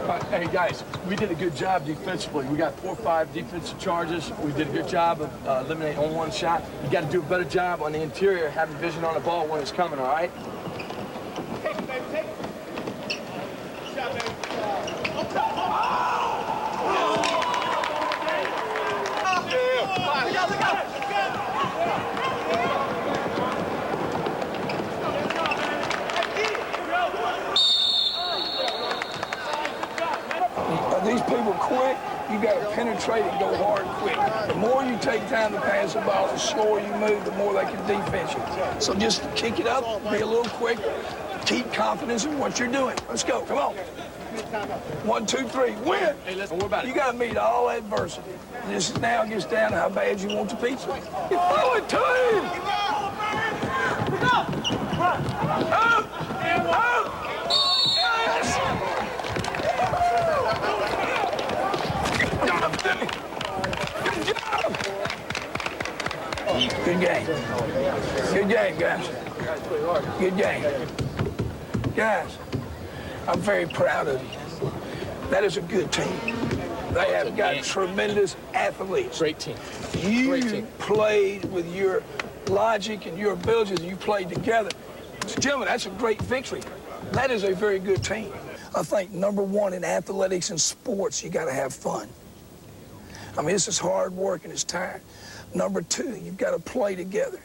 All right. Hey, guys, we did a good job defensively. We got 4 or 5 defensive charges. We did a good job of eliminating on one shot. You got to do a better job on the interior, having vision on the ball when it's coming, all right? Take it, baby, take it. Good job, baby. These people quick, you got to penetrate and go hard quick. The more you take time to pass the ball, the slower you move, the more they can defense you. So just kick it up, be a little quicker, keep confidence in what you're doing. Let's go, come on. 1, 2, 3, win. You got to meet all adversity. This now gets down to how bad you want the pizza. You follow it, team! Up! Good game. Good game, guys. Good game. Guys, I'm very proud of you. That is a good team. They have got tremendous athletes. Great team. You played with your logic and your abilities, and you played together. Gentlemen, that's a great victory. That is a very good team. I think number one in athletics and sports, you got to have fun. I mean, this is hard work and it's tiring. Number two, you've got to play together.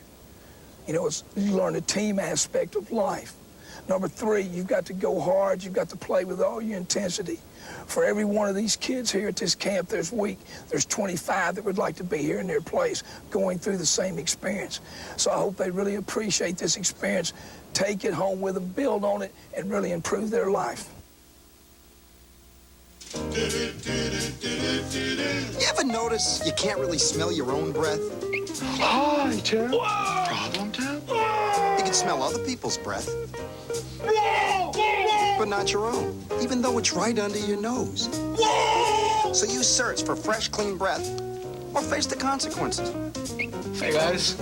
You know, you learn the team aspect of life. Number three, you've got to go hard. You've got to play with all your intensity. For every one of these kids here at this camp this week, there's 25 that would like to be here in their place going through the same experience. So I hope they really appreciate this experience, take it home with them, build on it, and really improve their life. You ever notice you can't really smell your own breath? Hi, Tim. Problem, Tim? You can smell other people's breath, but not your own, even though it's right under your nose. So you search for fresh, clean breath, or face the consequences. Hey, guys.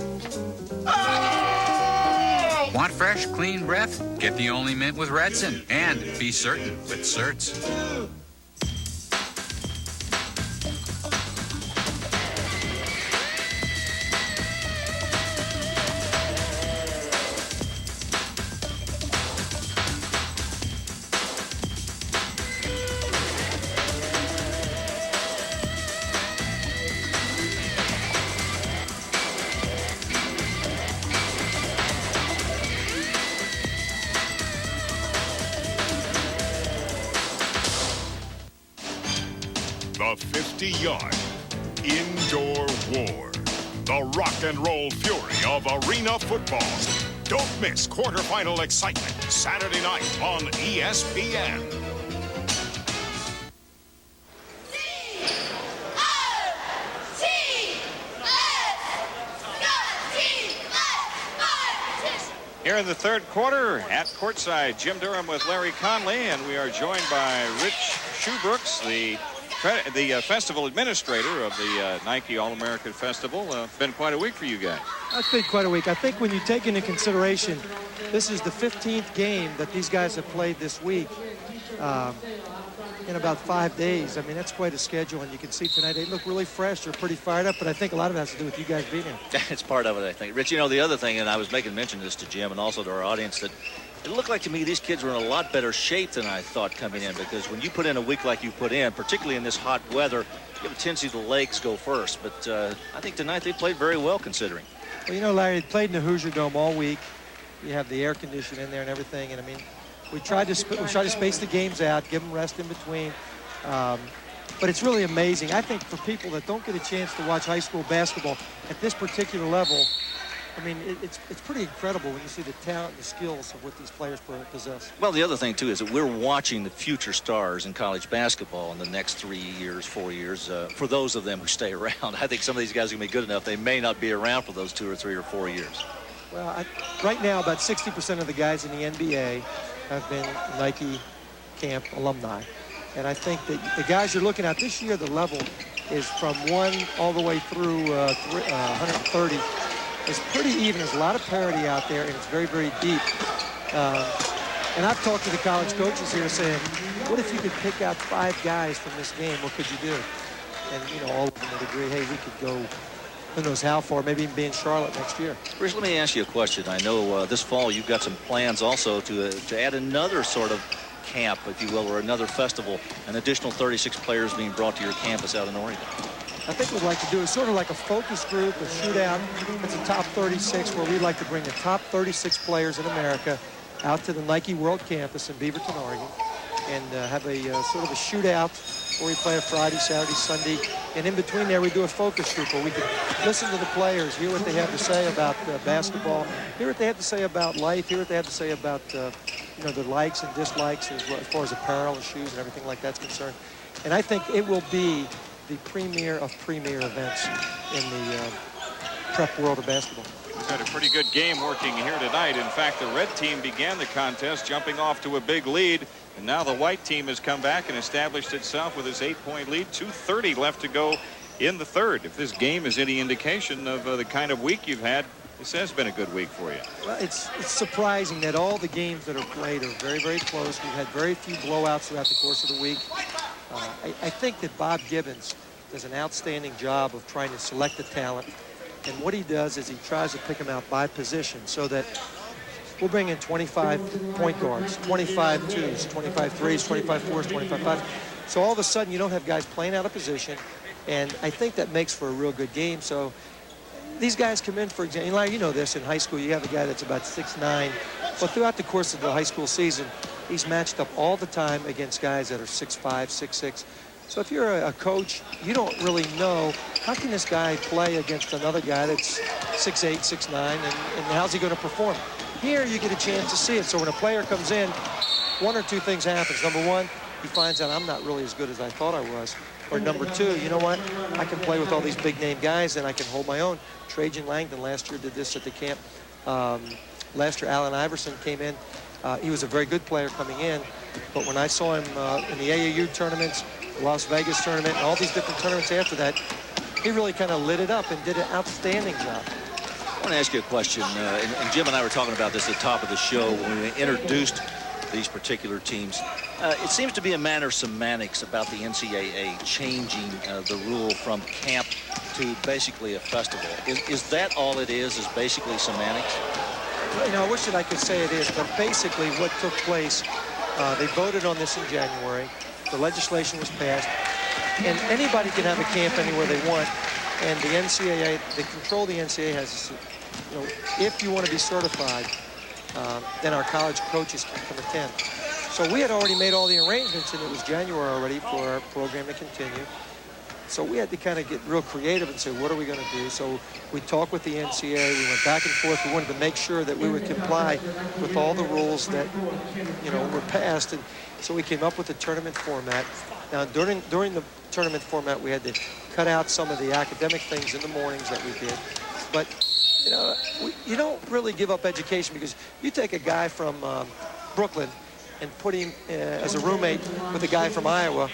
Want fresh, clean breath? Get the Only Mint with Redson, and be certain with Certs. The 50-yard indoor war. The rock and roll fury of arena football. Don't miss quarterfinal excitement Saturday night on ESPN. Here in the third quarter at courtside, Jim Durham with Larry Conley, and we are joined by Rich Shoebrooks, the festival administrator of the Nike All-American Festival. Been quite a week for you guys. It's been quite a week. I think when you take into consideration, this is the 15th game that these guys have played this week in about 5 days. I mean, that's quite a schedule, and you can see tonight they look really fresh. They're pretty fired up, but I think a lot of it has to do with you guys being here. It's part of it, I think. Rich, you know, the other thing, and I was making mention of this to Jim and also to our audience, that it looked like to me these kids were in a lot better shape than I thought coming in, because when you put in a week like you put in, particularly in this hot weather, you have a tendency the legs go first. But I think tonight they played very well considering. Well, you know, Larry, they played in the Hoosier Dome all week. You have the air conditioning in there and everything, and I mean, we tried to space the games out, give them rest in between. But it's really amazing. I think for people that don't get a chance to watch high school basketball at this particular level, I mean, it's pretty incredible when you see the talent and the skills of what these players possess. Well, the other thing, too, is that we're watching the future stars in college basketball in the next 3 years, 4 years, for those of them who stay around. I think some of these guys are going to be good enough. They may not be around for those 2 or 3 or 4 years. Well, right now, about 60% of the guys in the NBA have been Nike camp alumni. And I think that the guys you're looking at this year, the level is from 1 all the way through 130. It's pretty even. There's a lot of parity out there, and it's very, very deep. And I've talked to the college coaches here saying, what if you could pick out 5 guys from this game? What could you do? And, you know, all of them would agree, hey, we could go who knows how far, maybe even be in Charlotte next year. Bruce, let me ask you a question. I know this fall you've got some plans also to add another sort of camp, if you will, or another festival, an additional 36 players being brought to your campus out in Oregon. I think we'd like to do is sort of like a focus group, a shootout. It's a top 36 where we'd like to bring the top 36 players in America out to the Nike World Campus in Beaverton, Oregon, and have a sort of a shootout where we play a Friday, Saturday, Sunday, and in between there we do a focus group where we can listen to the players, hear what they have to say about basketball, hear what they have to say about life, hear what they have to say about you know, their likes and dislikes as far as apparel and shoes and everything like that's concerned. And I think it will be the premier of premier events in the prep world of basketball. We've had a pretty good game working here tonight. In fact, the red team began the contest jumping off to a big lead. And now the white team has come back and established itself with its 8-point lead. 2:30 left to go in the third. If this game is any indication of the kind of week you've had, this has been a good week for you. Well, it's surprising that all the games that are played are very, very close. We've had very few blowouts throughout the course of the week. I think that Bob Gibbons does an outstanding job of trying to select the talent. And what he does is he tries to pick them out by position so that we'll bring in 25 point guards, 25 twos, 25 threes, 25 fours, 25 fives. So all of a sudden you don't have guys playing out of position. And I think that makes for a real good game. So these guys come in, for example, Larry, you know this, in high school you have a guy that's about 6'9". But throughout the course of the high school season, he's matched up all the time against guys that are 6'5", 6'6". So if you're a coach, you don't really know, how can this guy play against another guy that's 6'8", 6'9", and how's he going to perform? Here you get a chance to see it. So when a player comes in, one or two things happens. Number one, he finds out I'm not really as good as I thought I was. Or number two, you know what? I can play with all these big name guys and I can hold my own. Trajan Langdon last year did this at the camp. Last year, Allen Iverson came in. He was a very good player coming in. But when I saw him in the AAU tournaments, Las Vegas tournament, and all these different tournaments after that, he really kind of lit it up and did an outstanding job. I want to ask you a question, and Jim and I were talking about this at the top of the show when we introduced these particular teams. It seems to be a matter of semantics about the NCAA changing the rule from camp to basically a festival. Is that all it is basically semantics? Well, you know, I wish that I could say it is, but basically what took place, they voted on this in January. The legislation was passed, and anybody can have a camp anywhere they want. And the NCAA, the control the NCAA has, you know, if you want to be certified, then our college coaches can come attend. So we had already made all the arrangements, and it was January already for our program to continue. So we had to kind of get real creative and say, what are we going to do? So we talked with the NCAA. We went back and forth. We wanted to make sure that we would comply with all the rules that, you know, were passed. And so we came up with the tournament format. Now, during the tournament format, we had to cut out some of the academic things in the mornings that we did. But, you know, you don't really give up education, because you take a guy from Brooklyn and put him as a roommate with a guy from Iowa.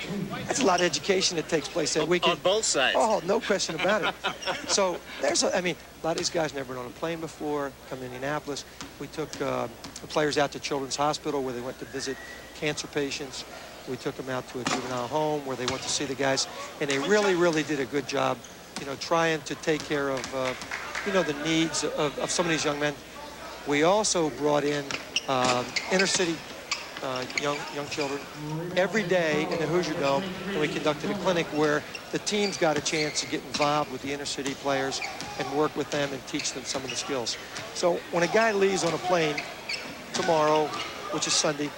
That's a lot of education that takes place that weekend. On both sides. Oh, no question about it. So there's, I mean, a lot of these guys never been on a plane before, come to Indianapolis. We took the players out to Children's Hospital where they went to visit cancer patients. We took them out to a juvenile home where they went to see the guys. And they really, really did a good job, you know, trying to take care of, you know, the needs of some of these young men. We also brought in inner city young children every day in the Hoosier Dome, and we conducted a clinic where the teams got a chance to get involved with the inner city players and work with them and teach them some of the skills. So when a guy leaves on a plane tomorrow, which is Sunday,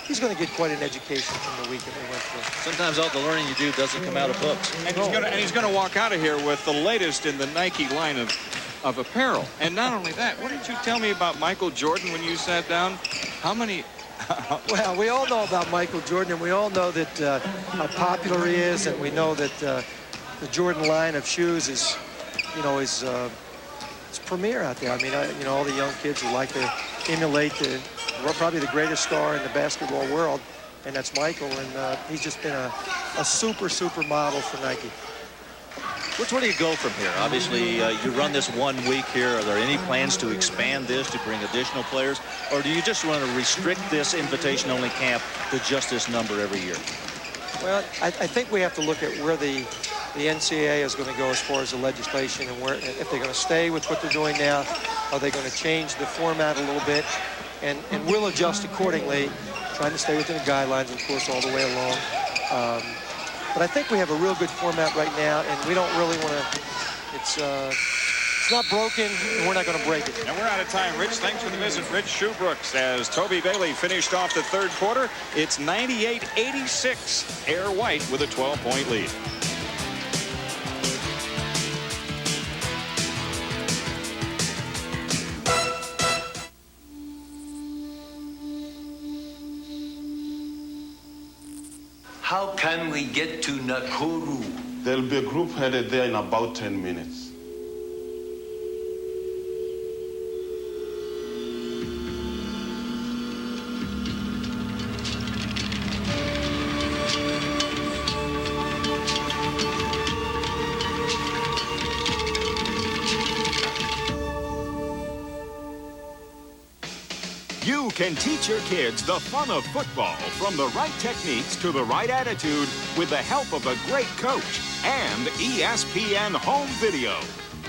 he's going to get quite an education from the weekend we went through. Sometimes all the learning you do doesn't come out of books. And he's going to walk out of here with the latest in the Nike line of apparel. And not only that, what did you tell me about Michael Jordan when you sat down? How many... Well, we all know about Michael Jordan, and we all know that how popular he is, and we know that the Jordan line of shoes is, you know, it's premier out there. I mean, you know, all the young kids who like to emulate probably the greatest star in the basketball world, and that's Michael, and he's just been a super model for Nike. Where do you go from here? Obviously, you run this 1 week here. Are there any plans to expand this, to bring additional players? Or do you just want to restrict this invitation-only camp to just this number every year? Well, I think we have to look at where the NCAA is going to go as far as the legislation, and where, if they're going to stay with what they're doing now, are they going to change the format a little bit, and we'll adjust accordingly, trying to stay within the guidelines, of course, all the way along. But I think we have a real good format right now, and we don't really want to, it's not broken, and we're not going to break it. And we're out of time, Rich. Thanks for the visit, Rich Shoebrooks. As Toby Bailey finished off the third quarter, it's 98-86. Air White with a 12-point lead. How can we get to Nakuru? There'll be a group headed there in about 10 minutes. You can teach your kids the fun of football from the right techniques to the right attitude with the help of a great coach and ESPN Home Video.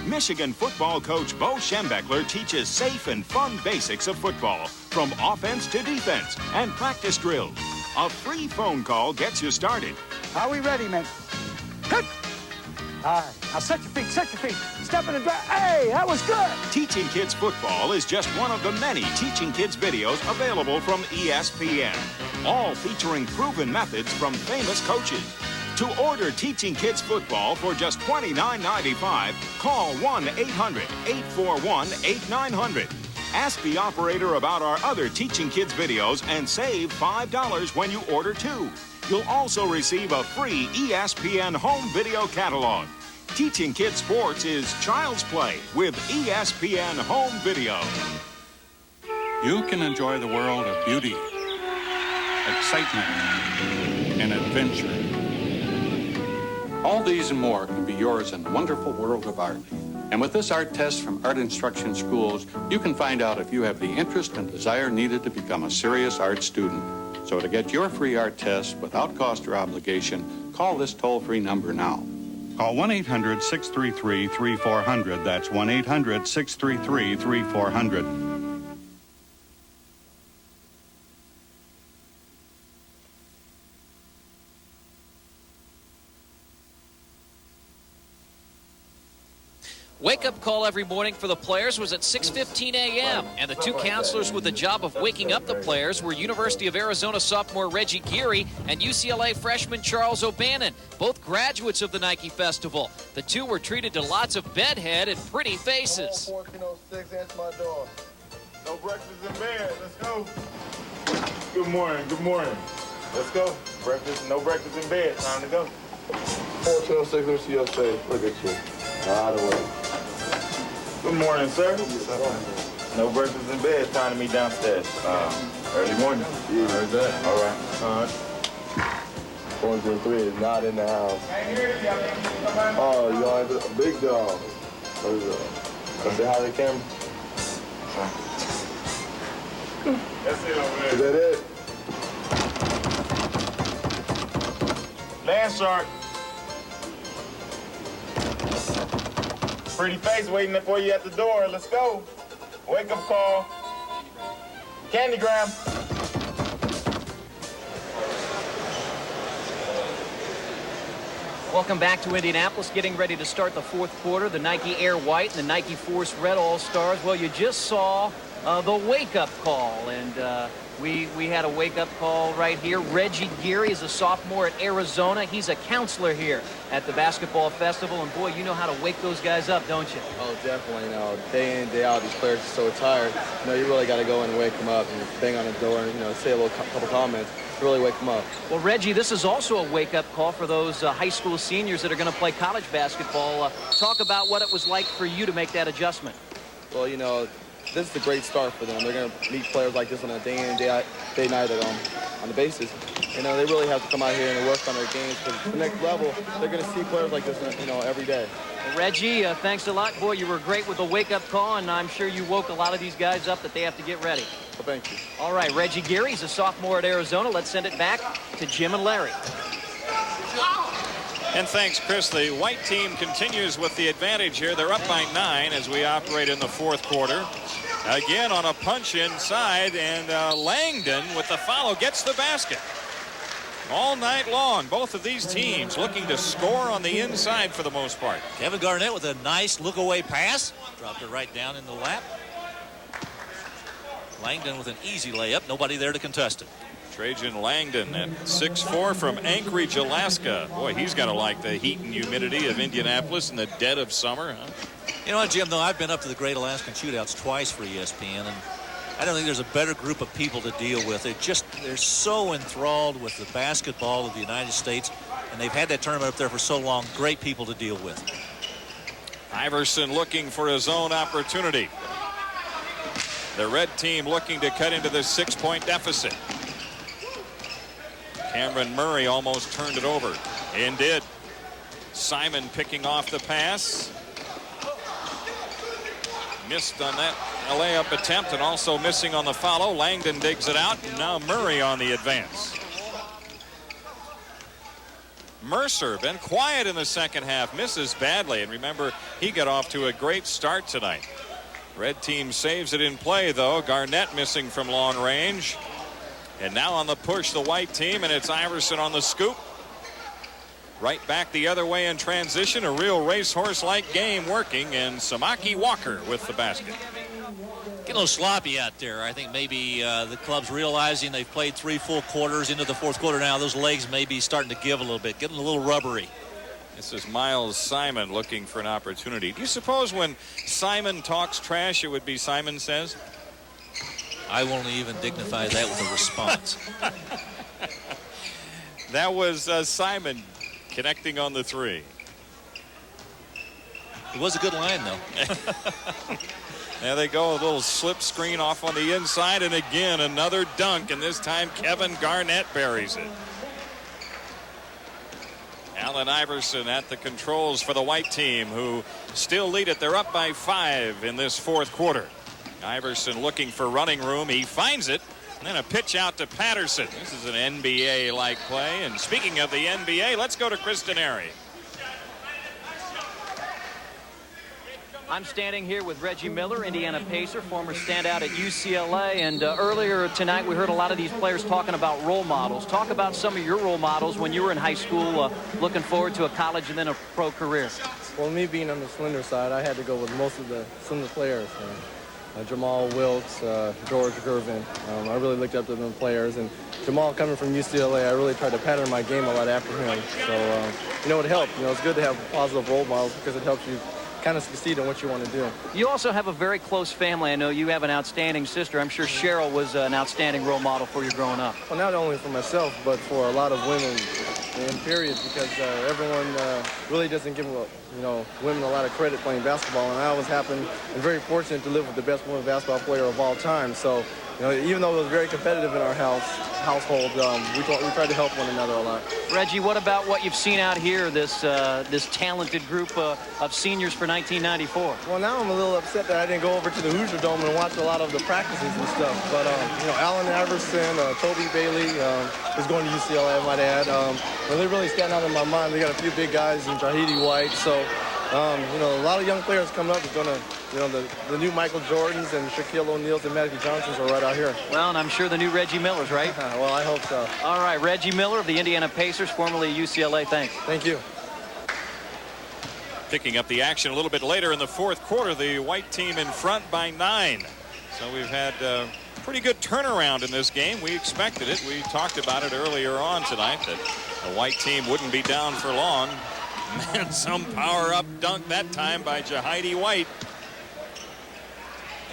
Michigan football coach Bo Schembechler teaches safe and fun basics of football from offense to defense and practice drills. A free phone call gets you started. Are we ready, man? Good. All right, now set your feet, step in and drive. Hey, that was good. Teaching Kids Football is just one of the many Teaching Kids videos available from ESPN, all featuring proven methods from famous coaches. To order Teaching Kids Football for just $29.95, call 1-800-841-8900. Ask the operator about our other Teaching Kids videos and save $5 when you order 2. You'll also receive a free ESPN Home Video catalog. Teaching Kids Sports is child's play with ESPN Home Video. You can enjoy the world of beauty, excitement, and adventure. All these and more can be yours in the wonderful world of art. And with this art test from Art Instruction Schools, you can find out if you have the interest and desire needed to become a serious art student. So to get your free art test without cost or obligation, call this toll-free number now. Call 1-800-633-3400. That's 1-800-633-3400. Wake-up call every morning for the players was at 6:15 a.m., and the two counselors with the job of waking up the players were University of Arizona sophomore Reggie Geary and UCLA freshman Charles O'Bannon, both graduates of the Nike Festival. The two were treated to lots of bedhead and pretty faces. 1406, answer my door. No breakfast in bed. Let's go. Good morning. Let's go. No breakfast in bed. Time to go. 1406, let me see your face. Look at you. Out of the way. Good morning, sir. No breakfast in bed. Time to meet downstairs. Early morning. Yeah, heard that. All right. 403 is not in the house. Oh, y'all have a big dog. Let's say hi to the camera. That's it over there. Is that it? Land shark. Pretty face waiting for you at the door. Let's go. Wake up call. Candygram. Welcome back to Indianapolis, getting ready to start the fourth quarter. The Nike Air White and the Nike Force Red All-Stars. Well, you just saw the wake-up call, and we had a wake-up call right here. Reggie Geary is a sophomore at Arizona. He's a counselor here at the basketball festival, and boy, you know how to wake those guys up, don't you? Oh, definitely. You know, day in, day out, these players are so tired. You know, you really got to go in and wake them up and bang on the door and, you know, say a couple comments, really wake them up. Well, Reggie, this is also a wake-up call for those high school seniors that are going to play college basketball. Talk about what it was like for you to make that adjustment. Well, you know, this is a great start for them. They're going to meet players like this on a day in, day night on the basis. you know, they really have to come out here and work on their games, because the next level, they're going to see players like this, you know, every day. Well, Reggie, thanks a lot. Boy, you were great with the wake-up call, and I'm sure you woke a lot of these guys up that they have to get ready. Well, thank you. All right, Reggie Geary's a sophomore at Arizona. Let's send it back to Jim and Larry. And thanks, Chris. The white team continues with the advantage here. They're up by 9 as we operate in the fourth quarter. Again on a punch inside, and Langdon with the follow gets the basket. All night long, both of these teams looking to score on the inside for the most part. Kevin Garnett with a nice look-away pass. Dropped it right down in the lap. Langdon with an easy layup. Nobody there to contest it. Trajan Langdon at 6'4" from Anchorage, Alaska. Boy, he's got to like the heat and humidity of Indianapolis in the dead of summer, huh? You know what, Jim, though, I've been up to the Great Alaskan Shootouts twice for ESPN, and I don't think there's a better group of people to deal with. They're so enthralled with the basketball of the United States, and they've had that tournament up there for so long. Great people to deal with. Iverson looking for his own opportunity. The red team looking to cut into the 6-point deficit. Cameron Murray almost turned it over, and did. Simon picking off the pass. Missed on that layup attempt, and also missing on the follow. Langdon digs it out, and now Murray on the advance. Mercer been quiet in the second half, misses badly, and remember, he got off to a great start tonight. Red team saves it in play, though. Garnett missing from long range. And now on the push, the white team, and it's Iverson on the scoop. Right back the other way in transition. A real racehorse-like game working, and Samaki Walker with the basket. Getting a little sloppy out there. I think maybe the club's realizing they've played 3 full quarters into the fourth quarter now. Those legs may be starting to give a little bit, getting a little rubbery. This is Miles Simon looking for an opportunity. Do you suppose when Simon talks trash, it would be Simon Says? I won't even dignify that with a response. That was Simon connecting on the 3. It was a good line, though. There they go, a little slip screen off on the inside, and again another dunk, and this time Kevin Garnett buries it. Allen Iverson at the controls for the white team, who still lead it. They're up by 5 in this fourth quarter. Iverson looking for running room. He finds it. And then a pitch out to Patterson. This is an NBA-like play. And speaking of the NBA, let's go to Chris Denari. I'm standing here with Reggie Miller, Indiana Pacer, former standout at UCLA. And earlier tonight, we heard a lot of these players talking about role models. Talk about some of your role models when you were in high school, looking forward to a college and then a pro career. Well, me being on the slender side, I had to go with most of the slender players. Jamal Wilkes, George Gervin. I really looked up to them players. And Jamal coming from UCLA, I really tried to pattern my game a lot after him. So, you know, it helped. You know, it's good to have positive role models because it helps you kind of succeed in what you want to do. You also have a very close family. I know you have an outstanding sister. I'm sure Cheryl was an outstanding role model for you growing up. Well, not only for myself, but for a lot of women in period, because everyone really doesn't give women a lot of credit playing basketball, and I always happened and very fortunate to live with the best women's basketball player of all time. So, you know, even though it was very competitive in our household, we tried to help one another a lot. Reggie, what about what you've seen out here, this talented group of seniors for 1994? Well, now I'm a little upset that I didn't go over to the Hoosier Dome and watch a lot of the practices and stuff. But, you know, Allen Iverson, Toby Bailey is going to UCLA, I might add. They really stand out in my mind. They got a few big guys in Jahidi White. So, you know, a lot of young players coming up is going to, you know, the new Michael Jordans and Shaquille O'Neals and Magic Johnsons are right out here. Well, and I'm sure the new Reggie Millers, right? Well, I hope so. All right, Reggie Miller of the Indiana Pacers, formerly UCLA. Thanks. Thank you. Picking up the action a little bit later in the fourth quarter, the white team in front by 9. So we've had a pretty good turnaround in this game. We expected it. We talked about it earlier on tonight, that the white team wouldn't be down for long. And some power-up dunk that time by Jahidi White.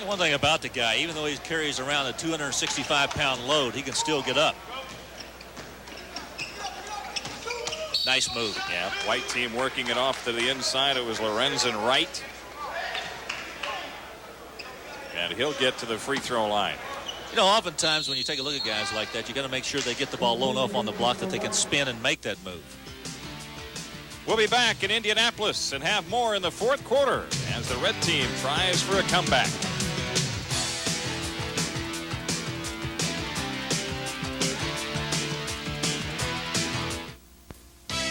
One thing about the guy, even though he carries around a 265-pound load, he can still get up. Nice move. Yeah, white team working it off to the inside. It was Lorenzen Wright. And he'll get to the free throw line. You know, oftentimes when you take a look at guys like that, you got to make sure they get the ball low enough on the block that they can spin and make that move. We'll be back in Indianapolis and have more in the fourth quarter as the red team tries for a comeback.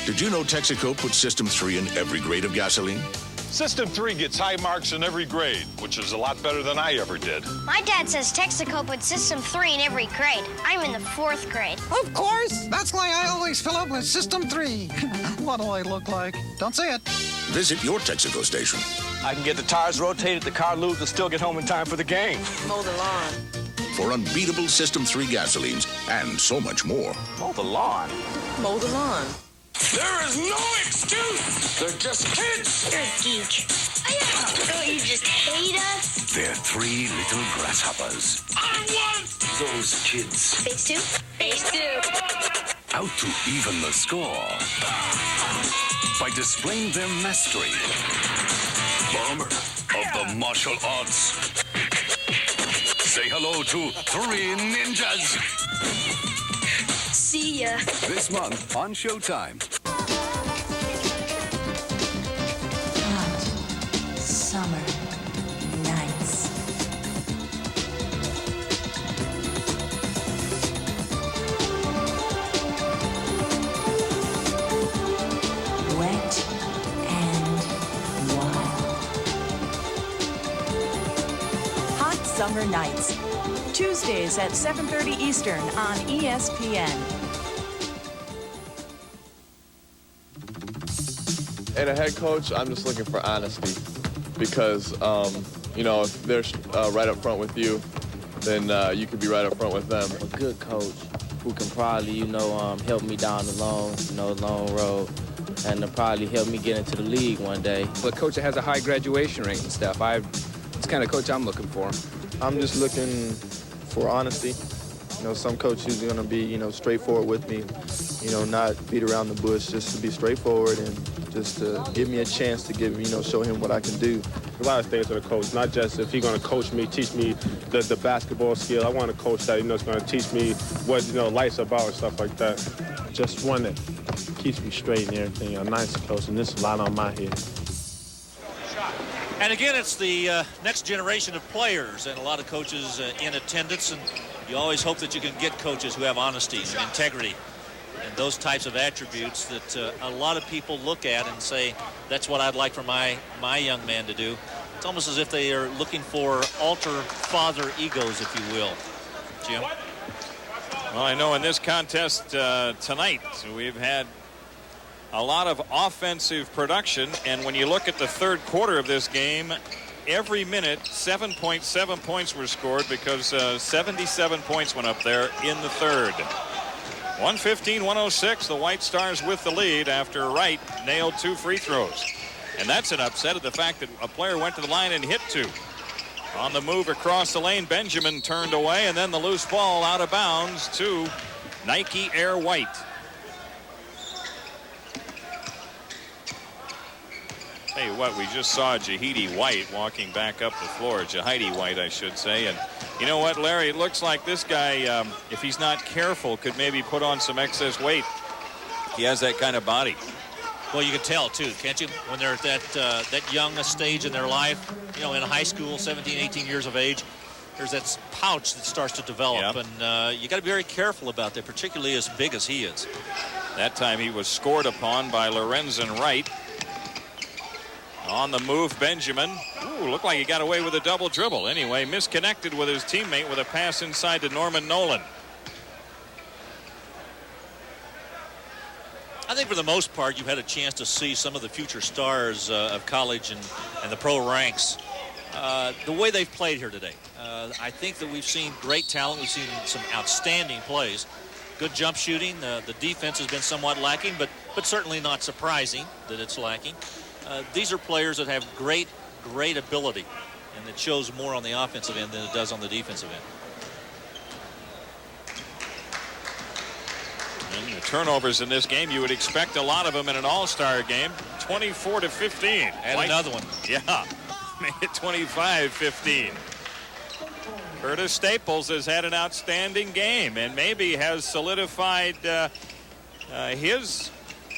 Did you know Texaco puts System 3 in every grade of gasoline? System 3 gets high marks in every grade, which is a lot better than I ever did. My dad says Texaco puts System 3 in every grade. I'm in the 4th grade. Of course. That's why I always fill up with System 3. What do I look like? Don't say it. Visit your Texaco station. I can get the tires rotated, the car lubed, and still get home in time for the game. Mow the lawn. For unbeatable System 3 gasolines and so much more. Mow the lawn. Mow the lawn. There is no excuse. They're just kids. You're a geek. Don't you just hate us? They're 3 little grasshoppers. I want Those kids. Phase 2? Phase 2. Out to even the score. By displaying their mastery. Bomber of the martial arts. Say hello to 3 ninjas. See ya. This month on Showtime. Hot summer nights. Wet and wild. Hot summer nights. Tuesdays at 7:30 Eastern on ESPN. And a head coach, I'm just looking for honesty because, you know, if they're right up front with you, then you could be right up front with them. A good coach who can probably, you know, help me down the long road and probably help me get into the league one day. A coach that has a high graduation rate and stuff. It's the kind of coach I'm looking for. I'm just looking for honesty. You know, some coach who's going to be, you know, straightforward with me, you know, not beat around the bush, just to be straightforward and just to give me a chance to show him what I can do. A lot of things with a coach, not just if he's going to coach me, teach me the basketball skill. I want a coach that, you know, is going to teach me what, you know, life's about and stuff like that. Just one that keeps me straight and everything. A nice coach, and this is a lot on my head. And again, it's the next generation of players and a lot of coaches in attendance, and you always hope that you can get coaches who have honesty and integrity and those types of attributes that a lot of people look at and say, that's what I'd like for my young man to do. It's almost as if they are looking for alter father egos, if you will. Jim? Well, I know in this contest tonight, we've had a lot of offensive production, and when you look at the third quarter of this game, every minute 7.7 points were scored because 77 points went up there in the third. 115-106, the White Stars with the lead after Wright nailed 2 free throws. And that's an upset of the fact that a player went to the line and hit 2. On the move across the lane, Benjamin turned away, and then the loose ball out of bounds to Nike Air White. Tell you what, we just saw Jahidi White walking back up the floor. Jahidi White, I should say. And you know what, Larry? It looks like this guy, if he's not careful, could maybe put on some excess weight. He has that kind of body. Well, you can tell, too, can't you? When they're at that young a stage in their life, you know, in high school, 17, 18 years of age, there's that pouch that starts to develop. Yep. And you got to be very careful about that, particularly as big as he is. That time he was scored upon by Lorenzen Wright. On the move, Benjamin. Ooh, looked like he got away with a double dribble. Anyway, misconnected with his teammate with a pass inside to Norman Nolan. I think for the most part, you've had a chance to see some of the future stars of college and the pro ranks. The way they've played here today. I think that we've seen great talent. We've seen some outstanding plays. Good jump shooting. The defense has been somewhat lacking, but certainly not surprising that it's lacking. These are players that have great ability, and it shows more on the offensive end than it does on the defensive end. And the turnovers in this game, you would expect a lot of them in an all-star game. 24-15. And another one. Yeah, made it 25-15. Curtis Staples has had an outstanding game and maybe has solidified his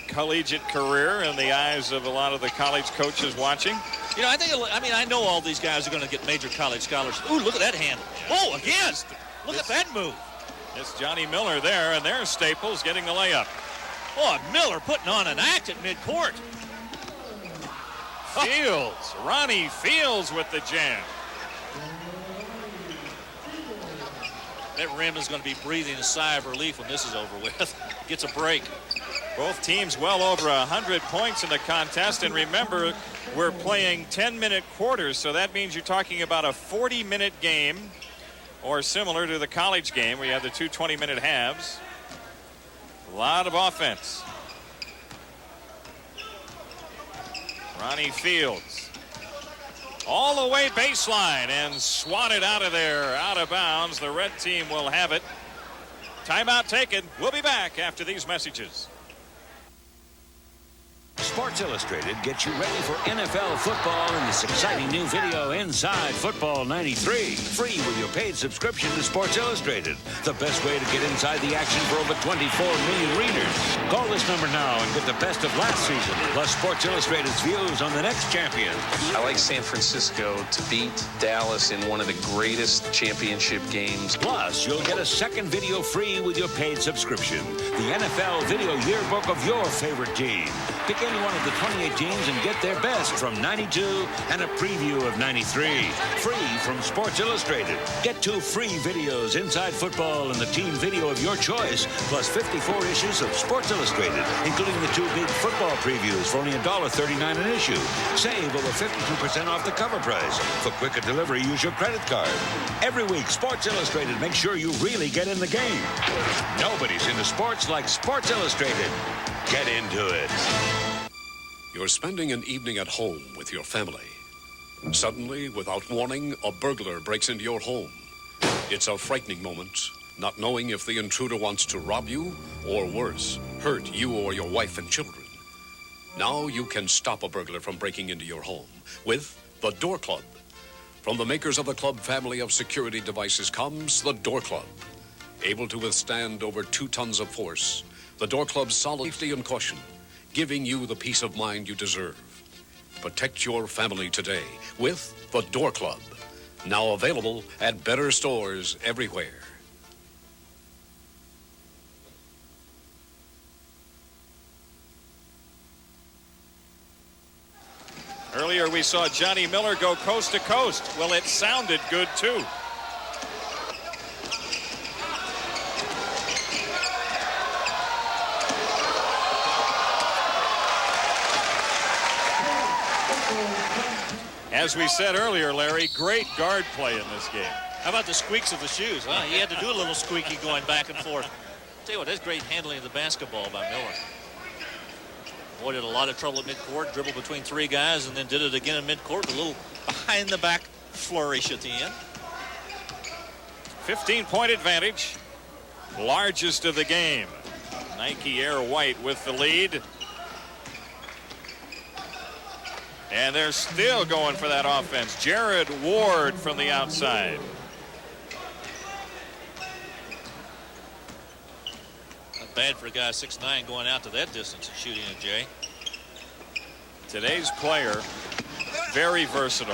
collegiate career in the eyes of a lot of the college coaches watching. You know, I know all these guys are going to get major college scholarships. Ooh, look at that hand. Oh, again. Look at that move. It's Johnny Miller there, and there's Staples getting the layup. Oh, Miller putting on an act at midcourt. Fields, Ronnie Fields with the jam. That rim is going to be breathing a sigh of relief when this is over with. Gets a break. Both teams well over 100 points in the contest. And remember, we're playing 10-minute quarters, so that means you're talking about a 40-minute game, or similar to the college game where you have the two 20-minute halves. A lot of offense. Ronnie Fields. All the way baseline and swatted out of there, out of bounds. The red team will have it. Timeout taken. We'll be back after these messages. Sports Illustrated gets you ready for NFL football in this exciting new video, Inside Football 93. Free with your paid subscription to Sports Illustrated. The best way to get inside the action for over 24 million readers. Call this number now and get the best of last season, plus Sports Illustrated's views on the next champion. I like San Francisco to beat Dallas in one of the greatest championship games. Plus, you'll get a second video free with your paid subscription. The NFL Video Yearbook of your favorite team. Pick any one of the 28 teams and get their best from 92 and a preview of 93. Free from Sports Illustrated. Get 2 free videos, Inside Football and the team video of your choice, plus 54 issues of Sports Illustrated, including the 2 big football previews for only $1.39 an issue. Save over 52% off the cover price. For quicker delivery, use your credit card. Every week, Sports Illustrated makes sure you really get in the game. Nobody's into sports like Sports Illustrated. Get into it. You're spending an evening at home with your family. Suddenly, without warning, a burglar breaks into your home. It's a frightening moment, not knowing if the intruder wants to rob you, or worse, hurt you or your wife and children. Now you can stop a burglar from breaking into your home with the Door Club. From the makers of the Club family of security devices comes the Door Club. Able to withstand over 2 tons of force, the Door Club's solid safety and caution, giving you the peace of mind you deserve. Protect your family today with the Door Club. Now available at better stores everywhere. Earlier we saw Johnny Miller go coast to coast. Well, it sounded good too. As we said earlier, Larry, great guard play in this game. How about the squeaks of the shoes? Huh? He had to do a little squeaky going back and forth. Tell you what, that's great handling of the basketball by Miller. Boy, did a lot of trouble at midcourt, dribbled between 3 guys, and then did it again in midcourt with a little behind-the-back flourish at the end. 15-point advantage, largest of the game. Nike Air White with the lead. And they're still going for that offense. Jared Ward from the outside. Not bad for a guy 6'9" going out to that distance and shooting a J. Today's player, very versatile.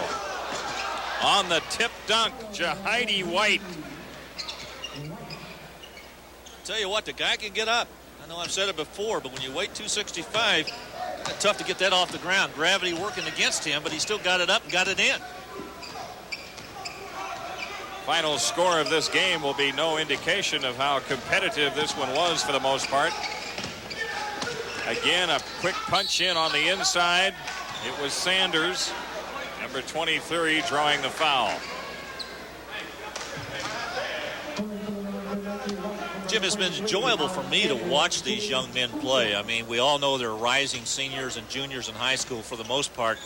On the tip dunk, Jahidi White. Tell you what, the guy can get up. I know I've said it before, but when you weigh 265, tough to get that off the ground. Gravity working against him, but he still got it up and got it in. Final score of this game will be no indication of how competitive this one was for the most part. Again, a quick punch in on the inside. It was Sanders, number 23, drawing the foul. Jim, it's been enjoyable for me to watch these young men play. I mean, we all know they're rising seniors and juniors in high school for the most part.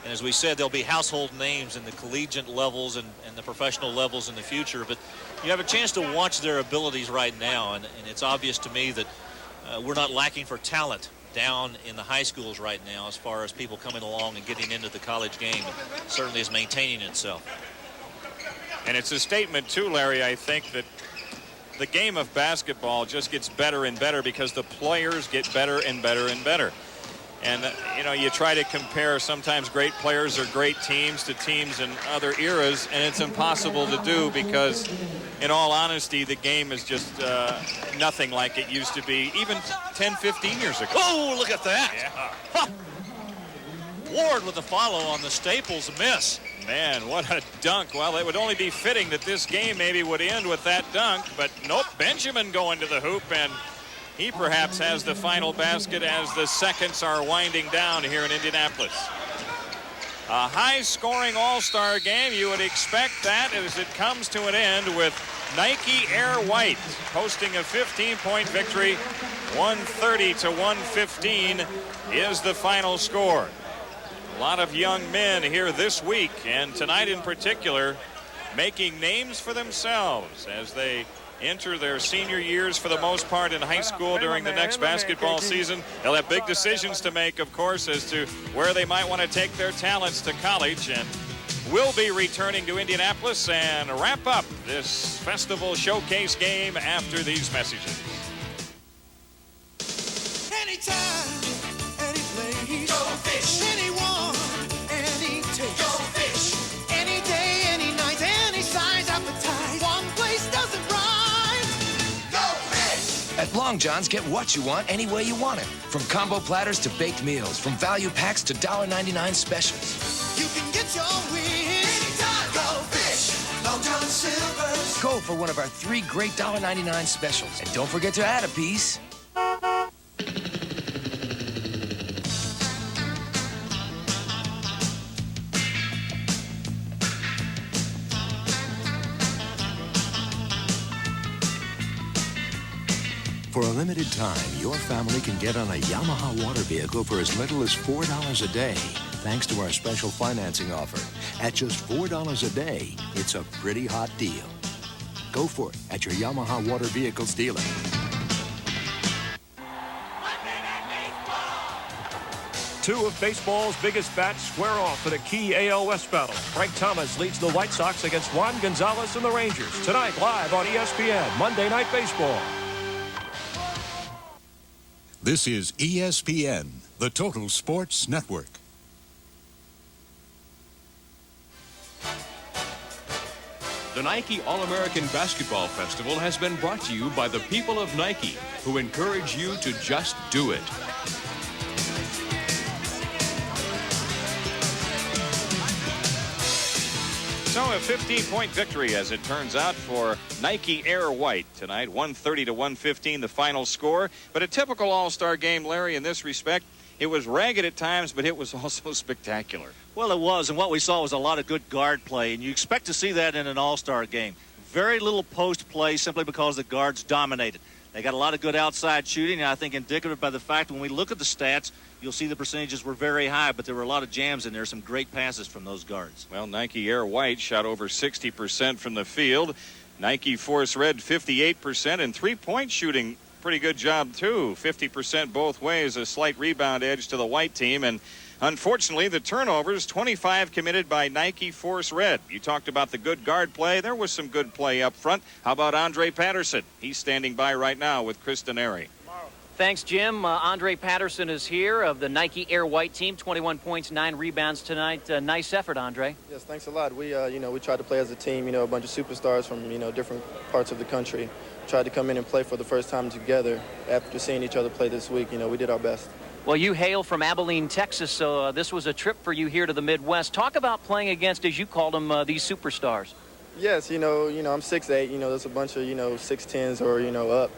And as we said, they'll be household names in the collegiate levels and the professional levels in the future. But you have a chance to watch their abilities right now. And it's obvious to me that we're not lacking for talent down in the high schools right now as far as people coming along and getting into the college game. It certainly is maintaining itself. And it's a statement, too, Larry, I think, that the game of basketball just gets better and better because the players get better and better and better. And, you know, you try to compare sometimes great players or great teams to teams in other eras, and it's impossible to do because, in all honesty, the game is just nothing like it used to be even 10, 15 years ago. Oh, look at that. Yeah. Huh. Ward with the follow on the Staples miss. Man, what a dunk. Well, it would only be fitting that this game maybe would end with that dunk, but nope, Benjamin going to the hoop, and he perhaps has the final basket as the seconds are winding down here in Indianapolis. A high-scoring all-star game. You would expect that as it comes to an end with Nike Air White posting a 15-point victory. 130 to 115 is the final score. A lot of young men here this week, and tonight in particular, making names for themselves as they enter their senior years for the most part in high school during the next basketball season. They'll have big decisions to make, of course, as to where they might want to take their talents to college. And we'll be returning to Indianapolis and wrap up this festival showcase game after these messages. Anytime, any place, go fish. Anyone, any taste, go fish. Any day, any night, any size, appetite. One place does it right. Go fish. At Long John's, get what you want any way you want it. From combo platters to baked meals, from value packs to $1.99 specials. You can get your wish anytime. Go fish. Long John Silver's. Go for one of our 3 great $1.99 specials. And don't forget to add a piece. For a limited time, your family can get on a Yamaha water vehicle for as little as $4 a day, thanks to our special financing offer. At just $4 a day, it's a pretty hot deal. Go for it at your Yamaha water vehicles dealer. Two of baseball's biggest bats square off in a key AL West battle. Frank Thomas leads the White Sox against Juan Gonzalez and the Rangers. Tonight, live on ESPN, Monday Night Baseball. This is ESPN, the Total Sports Network. The Nike All-American Basketball Festival has been brought to you by the people of Nike, who encourage you to just do it. So a 15-point victory, as it turns out, for Nike Air White tonight. 130 to 115, the final score. But a typical All-Star game, Larry, in this respect. It was ragged at times, but it was also spectacular. Well, it was, and what we saw was a lot of good guard play, and you expect to see that in an All-Star game. Very little post play simply because the guards dominated. They got a lot of good outside shooting, and I think indicative by the fact when we look at the stats, you'll see the percentages were very high, but there were a lot of jams in there, some great passes from those guards. Well, Nike Air White shot over 60% from the field. Nike Force Red 58%, and three-point shooting, pretty good job too. 50% both ways, a slight rebound edge to the white team. And unfortunately, the turnovers, 25 committed by Nike Force Red. You talked about the good guard play. There was some good play up front. How about Andre Patterson? He's standing by right now with Chris Denary. Thanks, Jim. Andre Patterson is here of the Nike Air White team. 21 points, 9 rebounds tonight. Nice effort, Andre. Yes, thanks a lot. We, we tried to play as a team. A bunch of superstars from, different parts of the country. Tried to come in and play for the first time together after seeing each other play this week. We did our best. Well, you hail from Abilene, Texas, so this was a trip for you here to the Midwest. Talk about playing against, as you called them, these superstars. Yes, I'm 6'8". There's a bunch of 6'10s or up.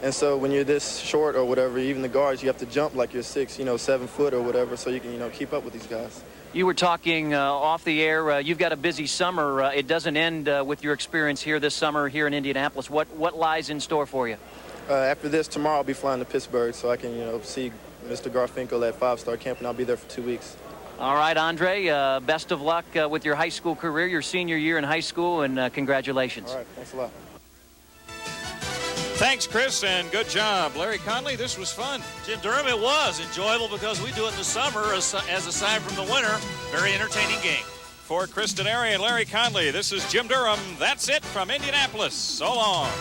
And so when you're this short or whatever, even the guards, you have to jump like you're 7 foot or whatever, so you can, keep up with these guys. You were talking off the air. You've got a busy summer. It doesn't end with your experience here this summer here in Indianapolis. What lies in store for you? After this, tomorrow I'll be flying to Pittsburgh so I can, see Mr. Garfinkel at 5-Star Camp, and I'll be there for 2 weeks. All right, Andre, best of luck with your high school career, your senior year in high school, and congratulations. All right, thanks a lot. Thanks, Chris, and good job. Larry Conley, this was fun. Jim Durham, it was enjoyable because we do it in the summer as aside from the winter. Very entertaining game. For Chris Denari and Larry Conley, this is Jim Durham. That's it from Indianapolis. So long.